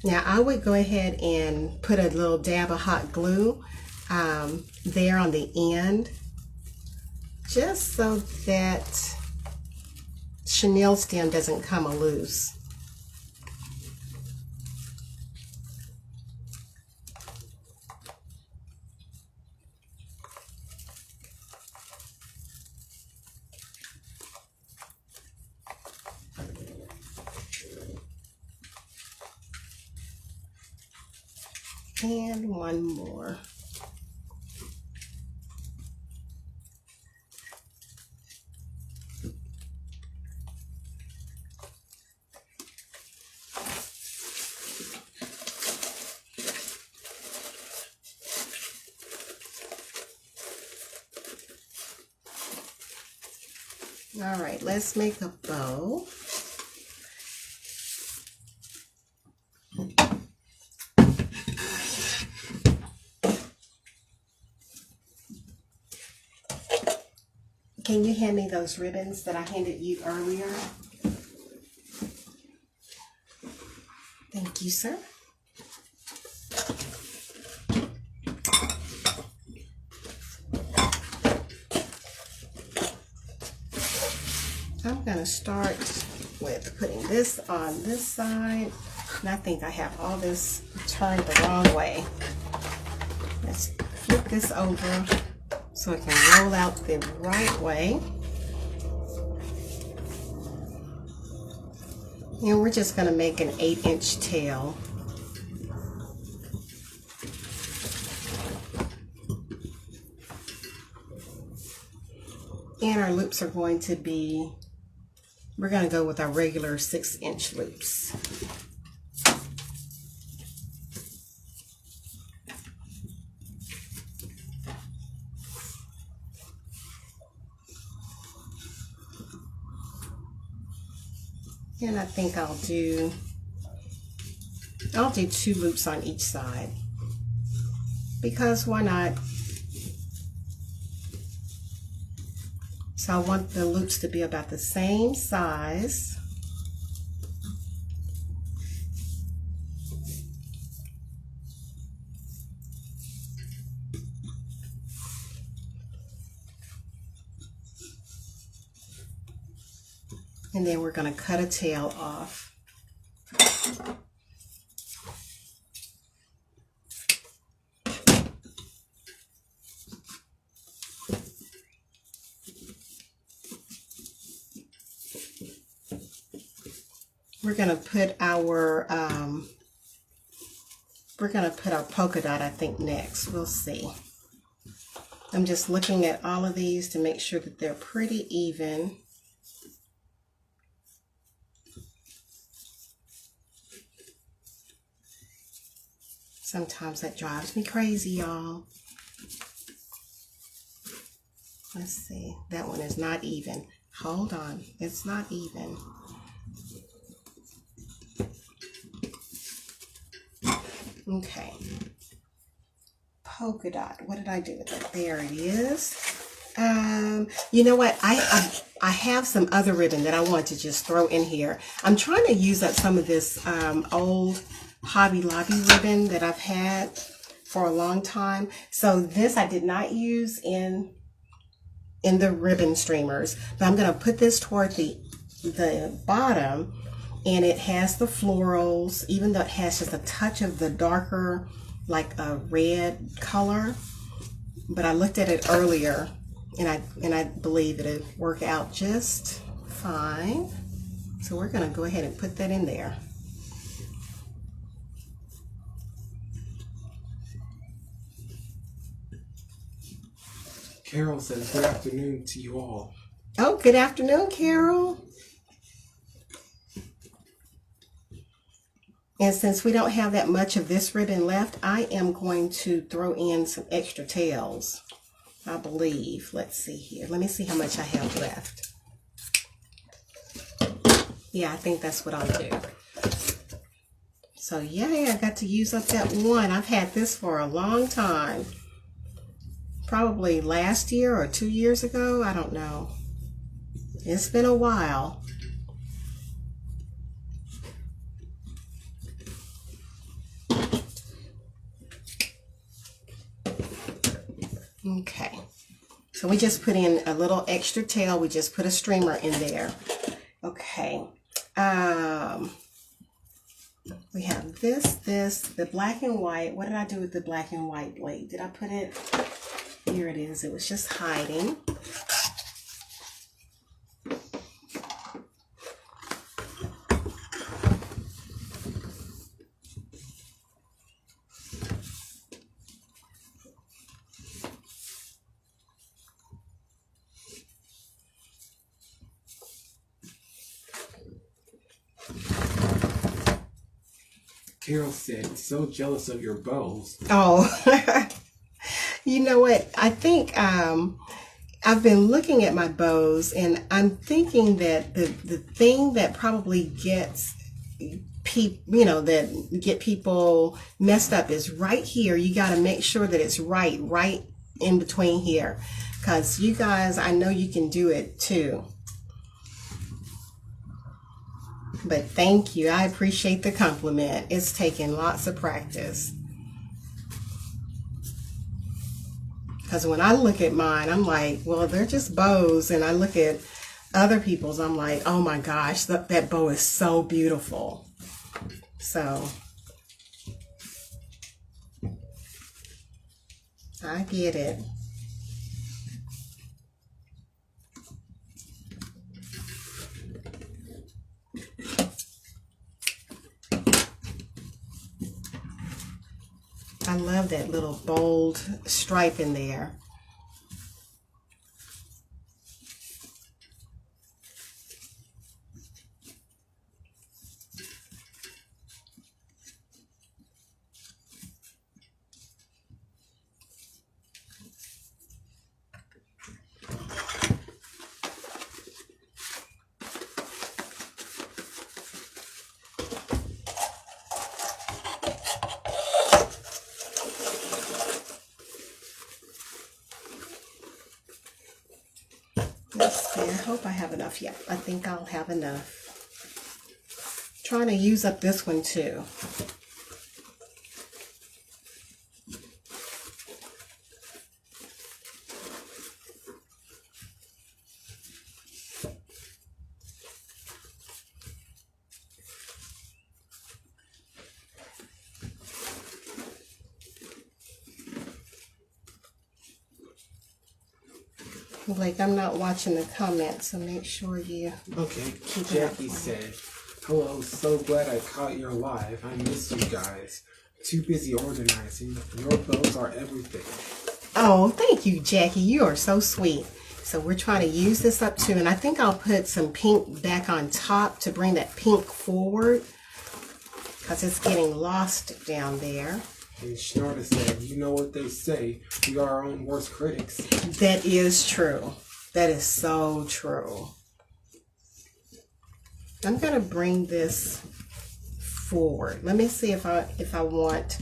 Now I would go ahead and put a little dab of hot glue there on the end, just so that chenille stem doesn't come loose. And one more. All right, let's make a bow. Can you hand me those ribbons that I handed you earlier? Thank you, sir. going to start with putting this on this side. And I think I have all this turned the wrong way. Let's flip this over so it can roll out the right way. And we're just going to make an 8-inch tail. And our loops are going to be, we're going to go with our regular 6-inch loops. And I think I'll do 2 loops on each side, because why not? So I want the loops to be about the same size. And then we're going to cut a tail off. We're going to put our polka dot, I think, next. We'll see. I'm just looking at all of these to make sure that they're pretty even. Sometimes that drives me crazy, y'all. Let's see. That one is not even. Hold on. It's not even. Okay. Polka dot. What did I do with it? There it is. You know what? I have some other ribbon that I want to just throw in here. I'm trying to use up some of this old Hobby Lobby ribbon that I've had for a long time. So this I did not use in the ribbon streamers, but I'm going to put this toward the bottom, and it has the florals, even though it has just a touch of the darker, like a red color. But I looked at it earlier, and I believe it'll work out just fine. So we're going to go ahead and put that in there. Carol says good afternoon to you all. Oh, good afternoon, Carol. And since we don't have that much of this ribbon left, I am going to throw in some extra tails, I believe. Let's see here. Let me see how much I have left. Yeah, I think that's what I'll do. So yay, I got to use up that one. I've had this for a long time. Probably last year or 2 years ago. I don't know. It's been a while. Okay. So we just put in a little extra tail. We just put a streamer in there. Okay. We have the black and white. What did I do with the black and white blade? Did I put it? Here it is. It was just hiding. Carol said, so jealous of your bows. Oh, you know what? I think I've been looking at my bows, and I'm thinking that the thing that probably gets that get people messed up is right here. You got to make sure that it's right in between here, because you guys, I know you can do it too. But thank you. I appreciate the compliment. It's taken lots of practice. Because when I look at mine, I'm like, well, they're just bows. And I look at other people's, I'm like, oh my gosh, that bow is so beautiful. So I get it. I love that little bold stripe in there. Let's see, I hope I have enough. Yeah, I think I'll have enough. Trying to use up this one too. Like, I'm not watching the comments, so make sure you Okay, keep it up. Jackie said, hello, so glad I caught your live. I miss you guys. Too busy organizing. Your bows are everything. Oh, thank you, Jackie. You are so sweet. So we're trying to use this up too, and I think I'll put some pink back on top to bring that pink forward because it's getting lost down there. And Schnarda said, you know what they say, we are our own worst critics. That is true. That is so true. I'm going to bring this forward. Let me see if I want,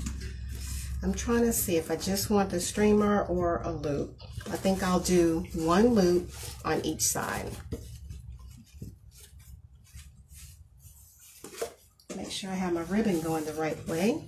I'm trying to see if I just want the streamer or a loop. I think I'll do one loop on each side. Make sure I have my ribbon going the right way.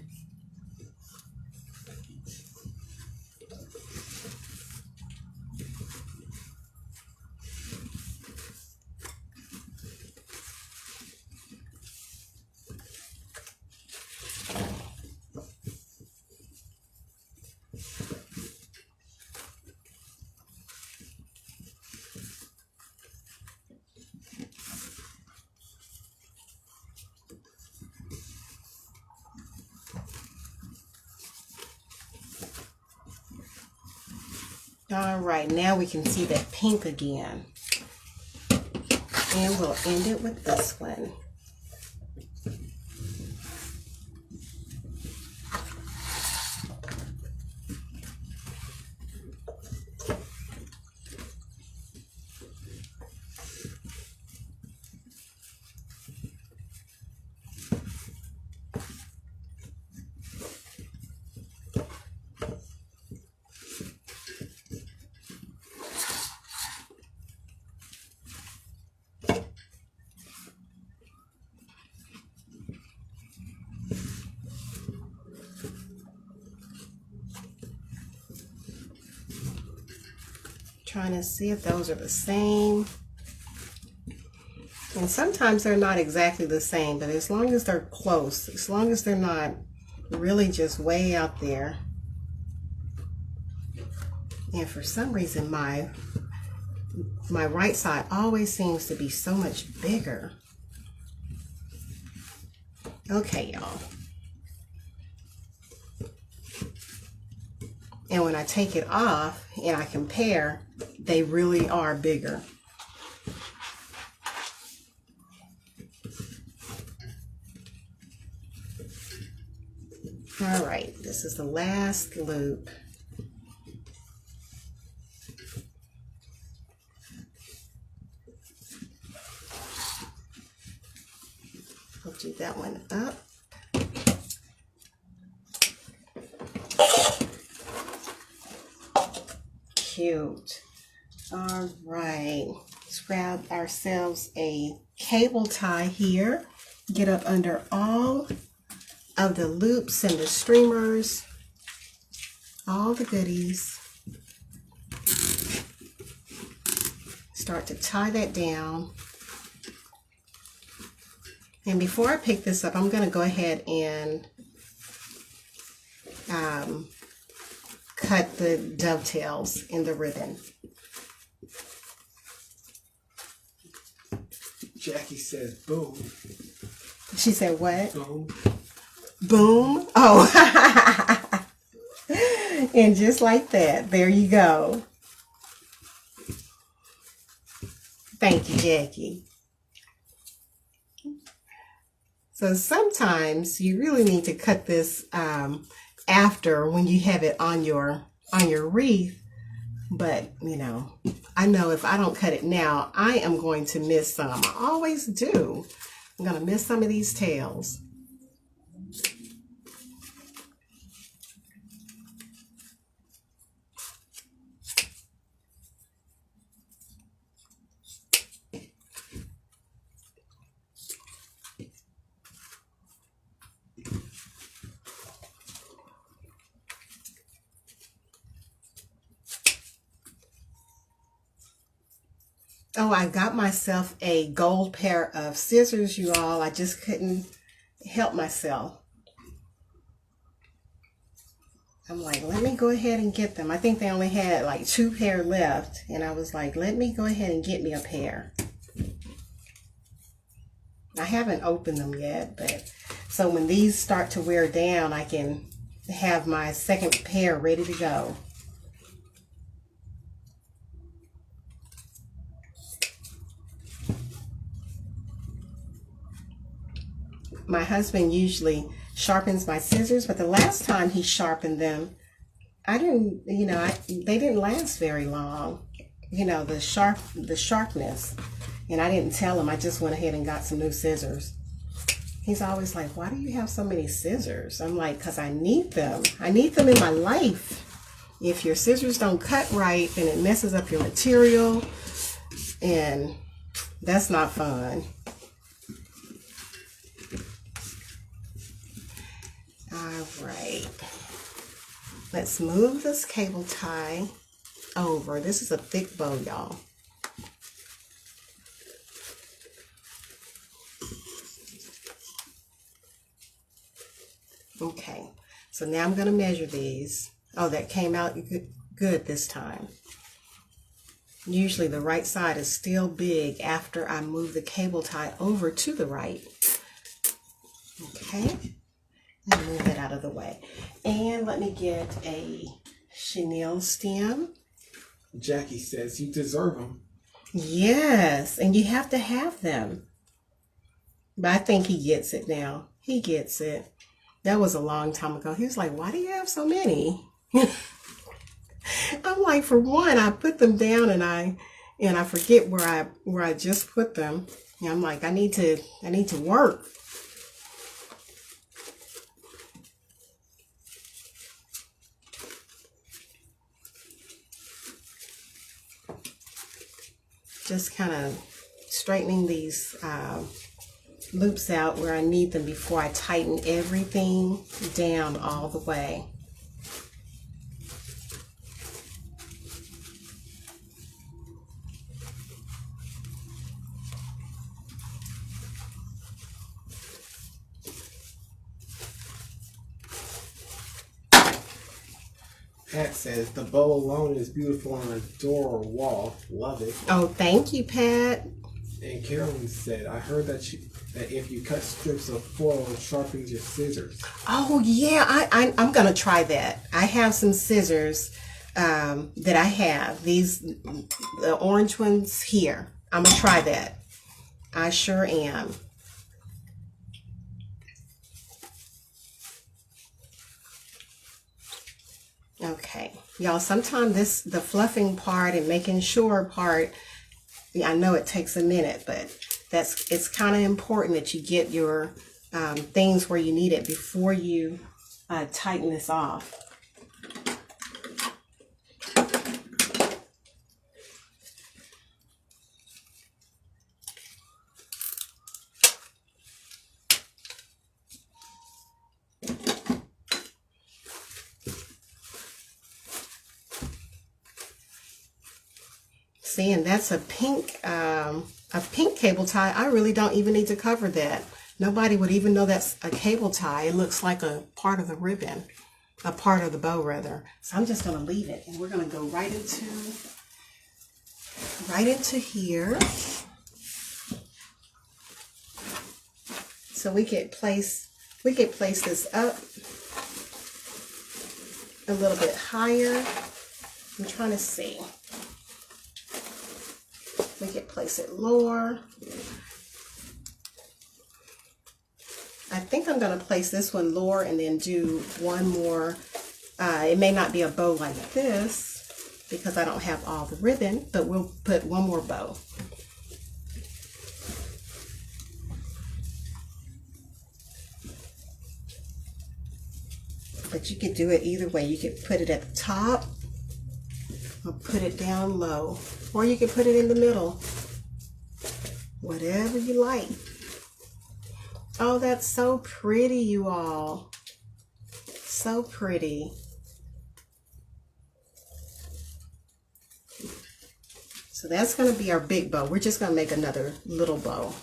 All right, now we can see that pink again. And we'll end it with this one. Trying to see if those are the same. And sometimes they're not exactly the same, but as long as they're close, as long as they're not really just way out there. And for some reason, my right side always seems to be so much bigger. Okay, y'all. And when I take it off and I compare, they really are bigger. All right, this is the last loop. I'll do that one up. Cute. All right, let's grab ourselves a cable tie here. Get up under all of the loops and the streamers, all the goodies. start to tie that down. And before I pick this up, I'm going to go ahead and cut the dovetails in the ribbon. Jackie says boom. She said what? Boom. Boom. Oh. And just like that, there you go. Thank you, Jackie. So sometimes you really need to cut this after, when you have it on your wreath. But you know, I know if I don't cut it now, I am going to miss some. I always do. I'm going to miss some of these tails. Oh, I got myself a gold pair of scissors, you all. I just couldn't help myself. I'm like, let me go ahead and get them. I think they only had like 2 pair left. And I was like, let me go ahead and get me a pair. I haven't opened them yet, but so when these start to wear down, I can have my second pair ready to go. My husband usually sharpens my scissors, but the last time he sharpened them, I didn't, you know, they didn't last very long. You know, the sharpness. And I didn't tell him. I just went ahead and got some new scissors. He's always like, why do you have so many scissors? I'm like, because I need them. I need them in my life. If your scissors don't cut right, then it messes up your material. And that's not fun. All right, let's move this cable tie over. This is a thick bow, y'all. Okay, so now I'm going to measure these. Oh, that came out good this time. Usually the right side is still big after I move the cable tie over to the right. Okay. Move that out of the way. And let me get a chenille stem. Jackie says you deserve them. Yes, and you have to have them. But I think he gets it now. He gets it. That was a long time ago. He was like, why do you have so many? I'm like, for one, I put them down and I forget where I just put them. And I'm like, I need to work. Just kind of straightening these loops out where I need them before I tighten everything down all the way. Pat says the bow alone is beautiful on a door or wall. Love it. Oh, thank you, Pat. And Carolyn said, I heard that if you cut strips of foil, it sharpens your scissors. Oh yeah, I'm gonna try that. I have some scissors that I have. These, the orange ones here. I'm gonna try that. I sure am. Okay, y'all, sometimes the fluffing part and making sure part, I know it takes a minute, but it's kind of important that you get your things where you need it before you tighten this off. see, and that's a pink cable tie. I really don't even need to cover that. Nobody would even know that's a cable tie. It looks like a part of the ribbon, a part of the bow rather. So I'm just gonna leave it, and we're gonna go right into here. So we could place this up a little bit higher. I'm trying to see. We could place it lower. I think I'm going to place this one lower and then do one more. It may not be a bow like this because I don't have all the ribbon, but we'll put one more bow. But you could do it either way. You could put it at the top or put it down low, or you could put it in the middle. Whatever you like. Oh, that's so pretty, you all. So pretty. So that's going to be our big bow. We're just going to make another little bow.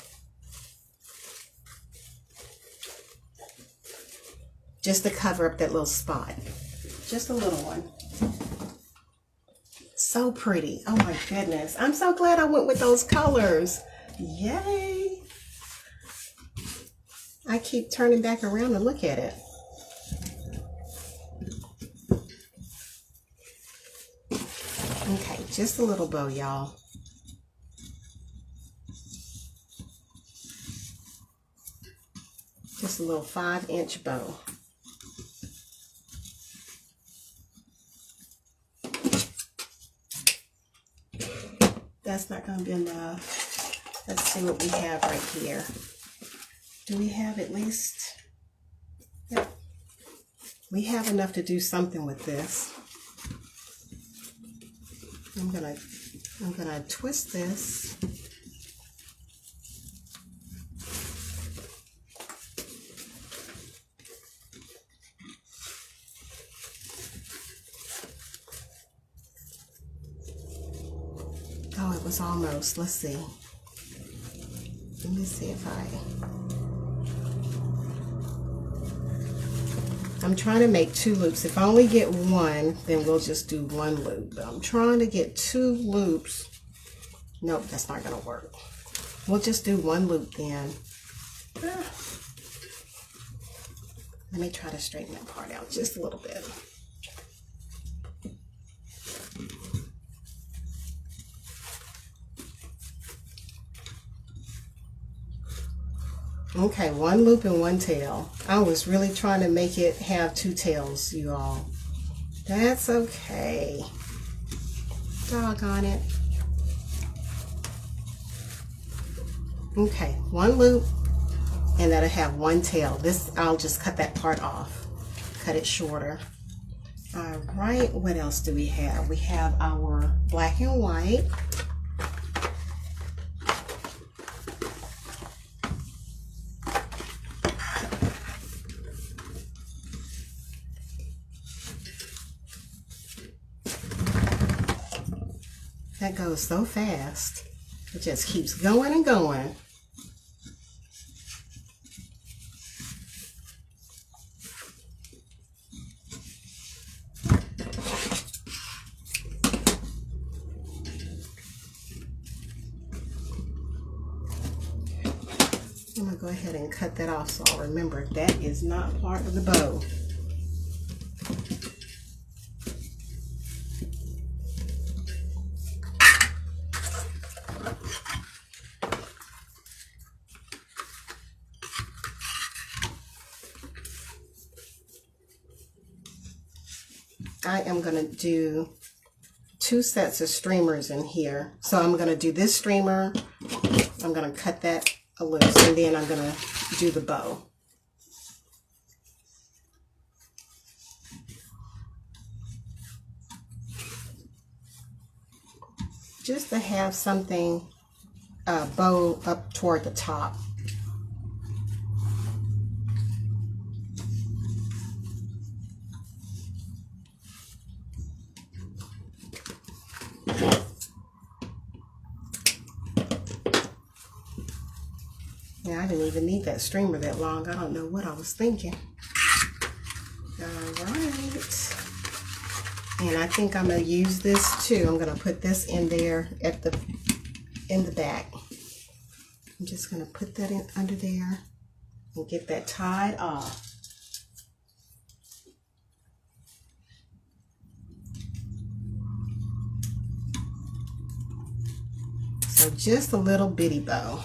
Just to cover up that little spot. Just a little one. So pretty. Oh my goodness. I'm so glad I went with those colors. Yay. I keep turning back around and look at it. Okay, just a little bow, y'all. Just a little 5-inch bow. That's not going to be enough. Let's see what we have right here. Do we have at least? Yep. We have enough to do something with this. I'm gonna twist this. Oh, it was almost. Let's see. Let me see if I'm trying to make 2 loops. If I only get one, then we'll just do 1 loop. But I'm trying to get 2 loops. Nope, that's not gonna work. We'll just do 1 loop then. Let me try to straighten that part out just a little bit. Okay, 1 loop and 1 tail. I was really trying to make it have 2 tails, you all. That's okay. Doggone it. Okay, 1 loop, and that'll have 1 tail. This, I'll just cut that part off. Cut it shorter. All right, what else do we have? We have our black and white. That goes so fast. It just keeps going and going. I'm going to go ahead and cut that off so I'll remember that is not part of the bow. I am going to do 2 sets of streamers in here. So I'm going to do this streamer. I'm going to cut that loose, and then I'm going to do the bow. Just to have something bow up toward the top. Yeah, I didn't even need that streamer that long. I don't know what I was thinking. All right. And I think I'm going to use this too. I'm going to put this in there in the back. I'm just going to put that in under there and get that tied off. So just a little bitty bow.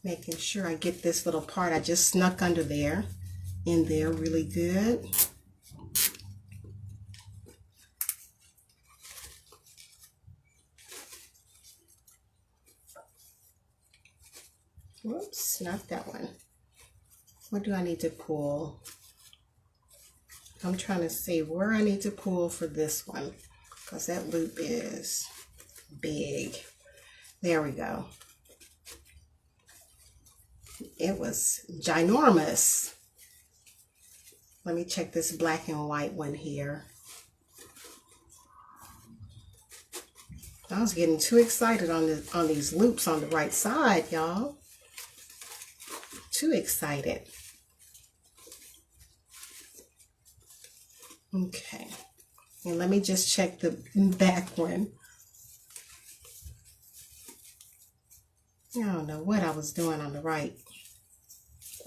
Making sure I get this little part I just snuck under there in there really good. Whoops, not that one. What do I need to pull? I'm trying to see where I need to pull for this one because that loop is big. There we go. It was ginormous. Let me check this black and white one here. I was getting too excited on these loops on the right side, y'all. Too excited. Okay. And let me just check the back one. I don't know what I was doing on the right.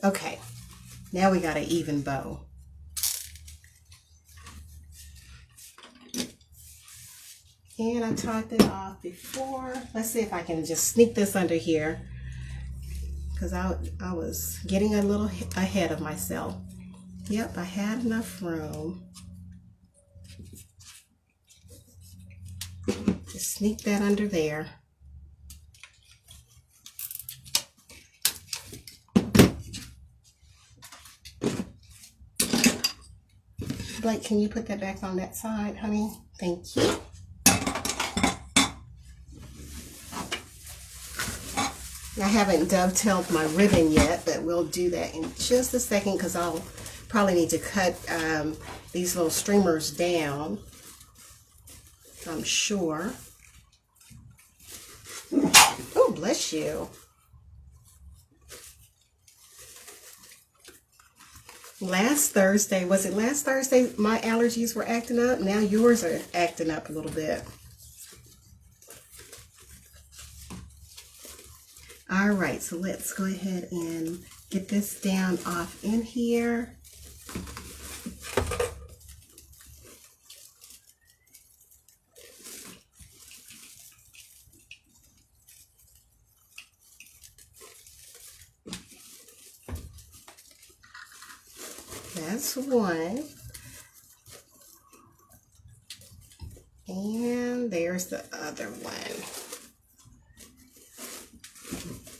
Okay. Now we got an even bow. And I tied that off before. Let's see if I can just sneak this under here, because I was getting a little ahead of myself. Yep, I had enough room. Just sneak that under there. Blake, can you put that back on that side, honey? Thank you. I haven't dovetailed my ribbon yet, but we'll do that in just a second because I'll probably need to cut these little streamers down, I'm sure. Oh, bless you. Last Thursday, was it last Thursday my allergies were acting up? Now yours are acting up a little bit. All right, so let's go ahead and get this down off in here. That's one. And there's the other one.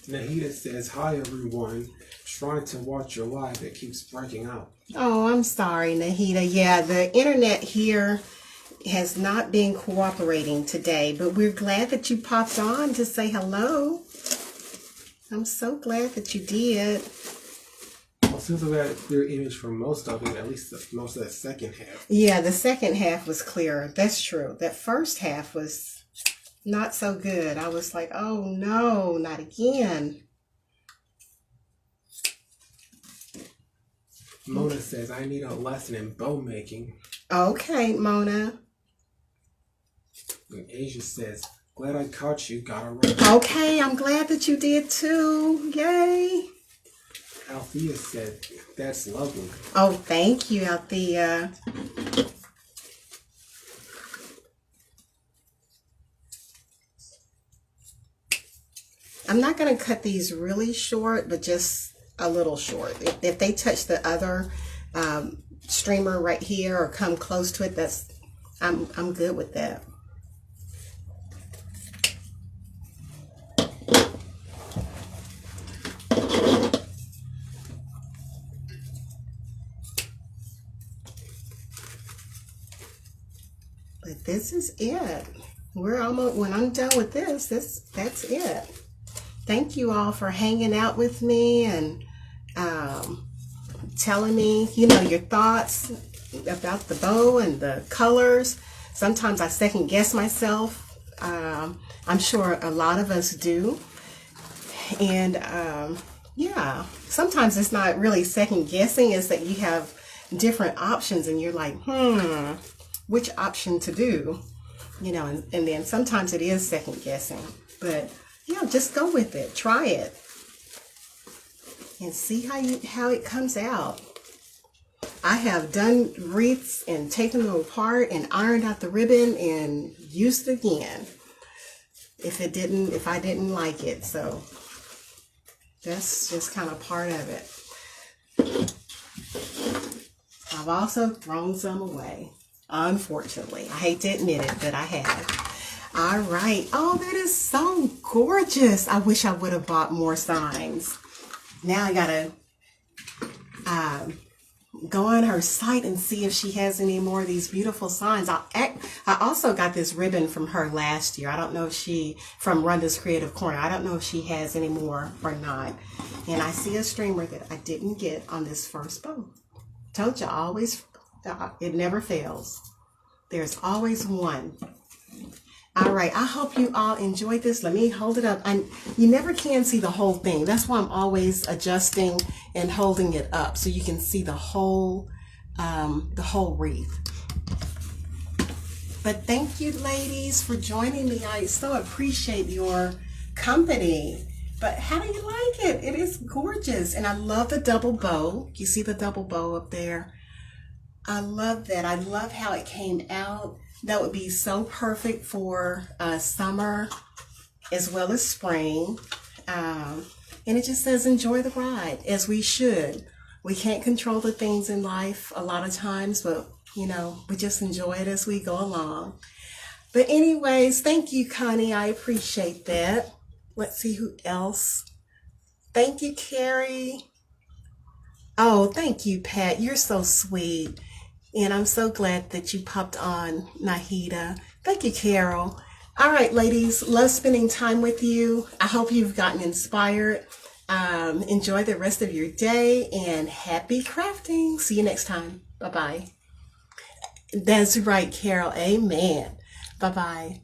Nahida says, hi everyone, trying to watch your live, it keeps breaking up. Oh, I'm sorry, Nahida. Yeah, the internet here has not been cooperating today, but we're glad that you popped on to say hello. I'm so glad that you did. Well, since we had a clear image for most of it, at least most of the second half. Yeah, the second half was clearer. That's true. That first half was not so good. I was like, oh no, not again. Mona says, I need a lesson in bow making. Okay, Mona. And Asia says, glad I caught you, got a ring. Okay, I'm glad that you did too. Yay. Althea said, that's lovely. Oh, thank you, Althea. I'm not going to cut these really short, but just a little short. If they touch the other streamer right here or come close to it, I'm good with that. But this is it. We're almost, when I'm done with this, that's it. Thank you all for hanging out with me and telling me, you know, your thoughts about the bow and the colors. Sometimes I second guess myself. I'm sure a lot of us do. And yeah, sometimes it's not really second guessing, it's that you have different options and you're like, which option to do? You know, and then sometimes it is second guessing. But yeah, just go with it. Try it. And see how it comes out. I have done wreaths and taken them apart and ironed out the ribbon and used it again if I didn't like it. So that's just kind of part of it. I've also thrown some away, unfortunately. I hate to admit it, but I have. All right. Oh, that is so gorgeous. I wish I would have bought more signs. Now I gotta go on her site and see if she has any more of these beautiful signs. I also got this ribbon from her last year. I don't know if from Rhonda's Creative Corner. I don't know if she has any more or not. And I see a streamer that I didn't get on this first bow. Told you, it never fails. There's always one. All right, I hope you all enjoyed this. Let me hold it up. You never can see the whole thing. That's why I'm always adjusting and holding it up so you can see the whole wreath. But thank you, ladies, for joining me. I so appreciate your company. But how do you like it? It is gorgeous. And I love the double bow. You see the double bow up there? I love that. I love how it came out. That would be so perfect for summer as well as spring. And it just says, enjoy the ride, as we should. We can't control the things in life a lot of times, but, you know, we just enjoy it as we go along. But anyways, thank you, Connie. I appreciate that. Let's see who else. Thank you, Carrie. Oh, thank you, Pat. You're so sweet. And I'm so glad that you popped on, Nahida. Thank you, Carol. All right, ladies, love spending time with you. I hope you've gotten inspired. Enjoy the rest of your day and happy crafting. See you next time. Bye-bye. That's right, Carol. Amen. Bye-bye.